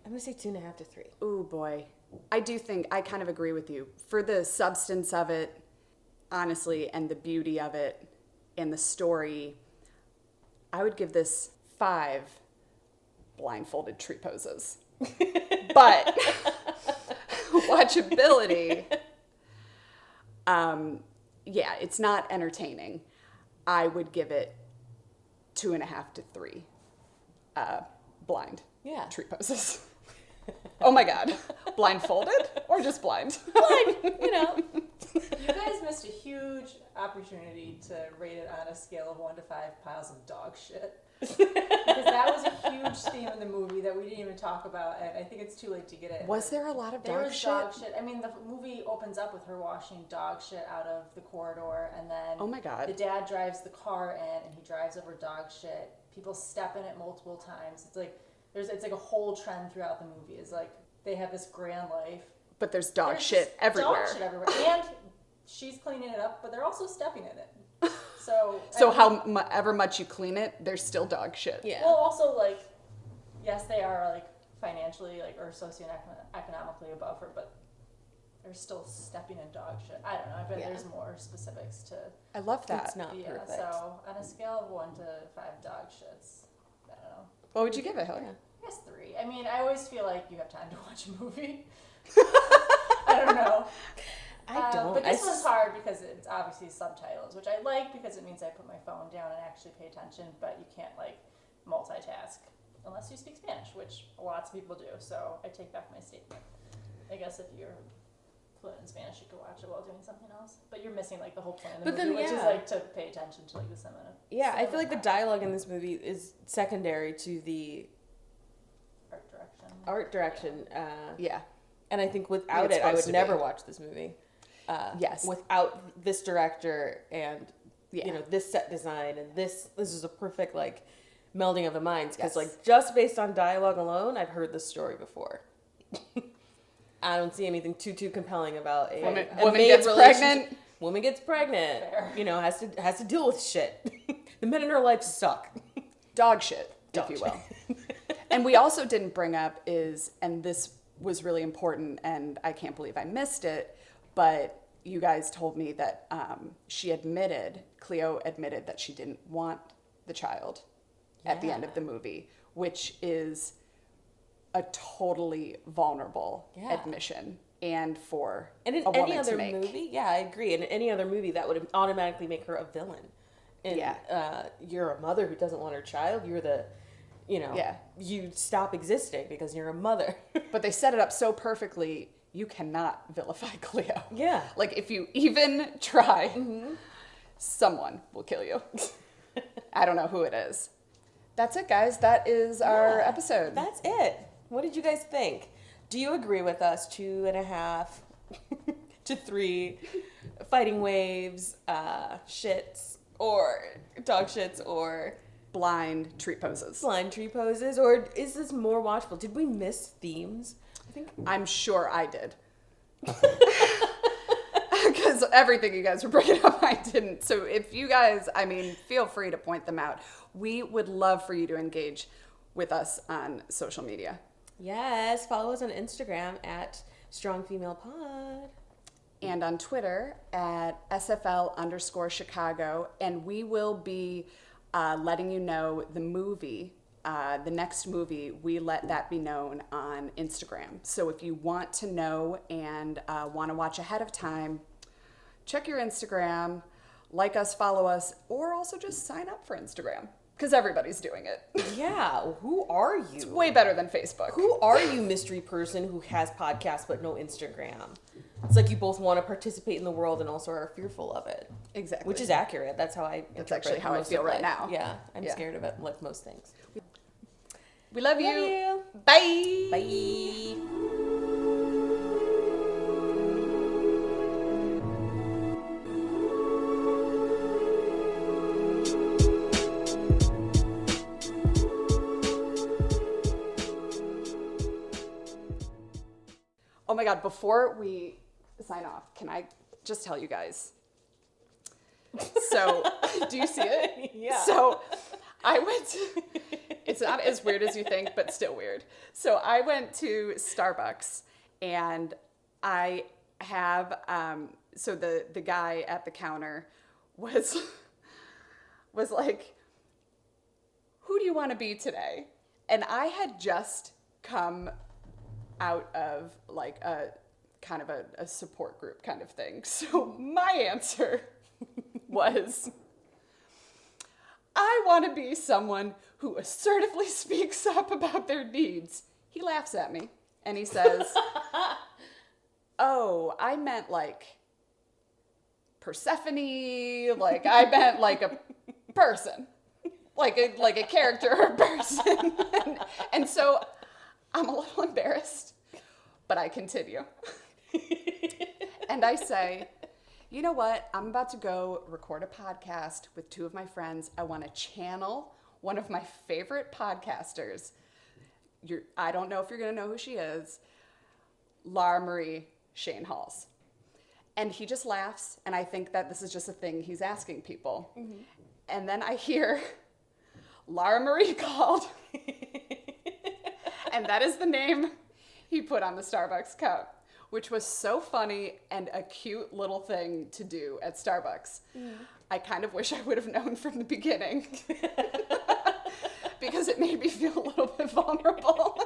I'm going to say 2.5 to 3.
ooh boy. I do think, I kind of agree with you. For the substance of it, honestly, and the beauty of it, and the story, I would give this 5 blindfolded tree poses. But watchability, yeah, it's not entertaining. I would give it 2.5 to 3 blind tree poses. Oh my God. Blindfolded or just blind?
Blind, you know.
You guys missed a huge opportunity to rate it on a scale of 1 to 5 piles of dog shit. Because that was a huge theme in the movie that we didn't even talk about, and I think it's too late to get it.
Was there a lot of
There
dog
was
shit?
dog shit. I mean, the movie opens up with her washing dog shit out of the corridor, and then
Oh my God.
the dad drives the car in, and he drives over dog shit. People step in it multiple times. It's like it's like a whole trend throughout the movie. It's like they have this grand life.
But there's dog
There's
shit
just
everywhere.
Dog shit everywhere, and she's cleaning it up, but they're also stepping in it. So
So however much you clean it, there's still dog shit.
Yeah.
Well, also, like, yes, they are, like, financially, like, or socioeconomically above her, but they're still stepping in dog shit. I don't know. I bet there's more specifics to...
I love that.
It's not perfect.
So on a scale of 1 to 5 dog shits, I don't know.
What would you give it, Hillary?
I guess 3. I mean, I always feel like you have time to watch a movie. I don't know.
I don't.
But this one's hard because it's obviously subtitles, which I like because it means I put my phone down and actually pay attention, but you can't, like, multitask unless you speak Spanish, which lots of people do, so I take back my statement. I guess if you're fluent in Spanish, you could watch it while doing something else, but you're missing, like, the whole point of the movie, which is, like, to pay attention to, like, the cinema.
Yeah, I feel like the dialogue in this movie is secondary to the art direction.
Yeah.
And I think without it, I would never watch this movie.
Yes.
Without this director and you know, this set design and this is a perfect, like, melding of the minds, because like, just based on dialogue alone, I've heard this story before. I don't see anything too compelling about a
woman gets pregnant.
Woman gets pregnant.
Fair.
You know, has to deal with shit. The men in her life suck.
Dog shit, if you will. And we also didn't bring up and this was really important, and I can't believe I missed it, but you guys told me that Cleo admitted that she didn't want the child at the end of the movie, which is a totally vulnerable admission. And for
and in
a woman
any other
to make.
movie, I agree. In any other movie, that would automatically make her a villain. And you're a mother who doesn't want her child. You're the, you stop existing because you're a mother.
But they set it up so perfectly. You cannot vilify Cleo.
Yeah.
Like, if you even try, someone will kill you. I don't know who it is. That's it, guys. That is our episode.
That's it. What did you guys think? Do you agree with us? 2.5 to 3 fighting waves, shits, or dog shits, or
blind tree poses.
Blind tree poses, or is this more watchable? Did we miss themes?
I'm sure I did. because everything you guys were bringing up, I didn't. So if you guys, feel free to point them out. We would love for you to engage with us on social media.
Yes, follow us on Instagram at strongfemalepod.
And on Twitter at SFL_Chicago. And we will be letting you know the movie, the next movie, we let that be known on Instagram. So if you want to know and want to watch ahead of time, check your Instagram, like us, follow us, or also just sign up for Instagram. Because everybody's doing it.
Yeah, who are you?
It's way better than Facebook.
Who are you, mystery person who has podcasts but no Instagram? It's like you both want to participate in the world and also are fearful of it.
Exactly.
Which is accurate. That's how I
That's actually how I feel right now.
Yeah, I'm scared of it, like most things.
We love you.
Love you.
Bye.
Bye.
Oh my God, before we sign off, can I just tell you guys? So, do you see it?
Yeah.
So, I went to, it's not as weird as you think, but still weird. So, I went to Starbucks and I have, so the guy at the counter was like, who do you want to be today? And I had just come out of like a kind of a support group kind of thing. So my answer was, I want to be someone who assertively speaks up about their needs. He laughs at me and he says, oh, I meant like Persephone, like I meant like a person, like a character or a person. and so I'm a little embarrassed, but I continue. And I say, you know what? I'm about to go record a podcast with two of my friends. I want to channel one of my favorite podcasters. I don't know if you're going to know who she is. Laura Marie Shane Halls. And he just laughs, and I think that this is just a thing he's asking people. Mm-hmm. And then I hear Laura Marie called. And that is the name he put on the Starbucks cup, which was so funny and a cute little thing to do at Starbucks. Mm. I kind of wish I would have known from the beginning because it made me feel a little bit vulnerable.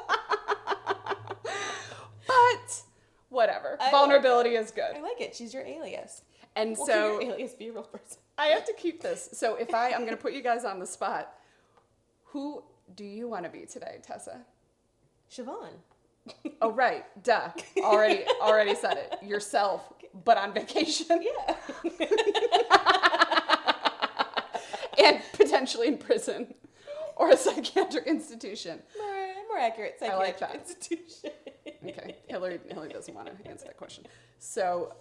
But whatever. Vulnerability is good.
I like it. She's your alias.
And
well,
so
can your alias be a real person?
I have to keep this. So if I'm going to put you guys on the spot, who do you want to be today, Tessa?
Siobhan.
Oh, right. Duh. Already said it. Yourself, but on vacation.
Yeah.
And potentially in prison or a psychiatric institution.
More accurate, psychiatric
I like that.
institution.
Okay. Hillary doesn't want to answer that question. So,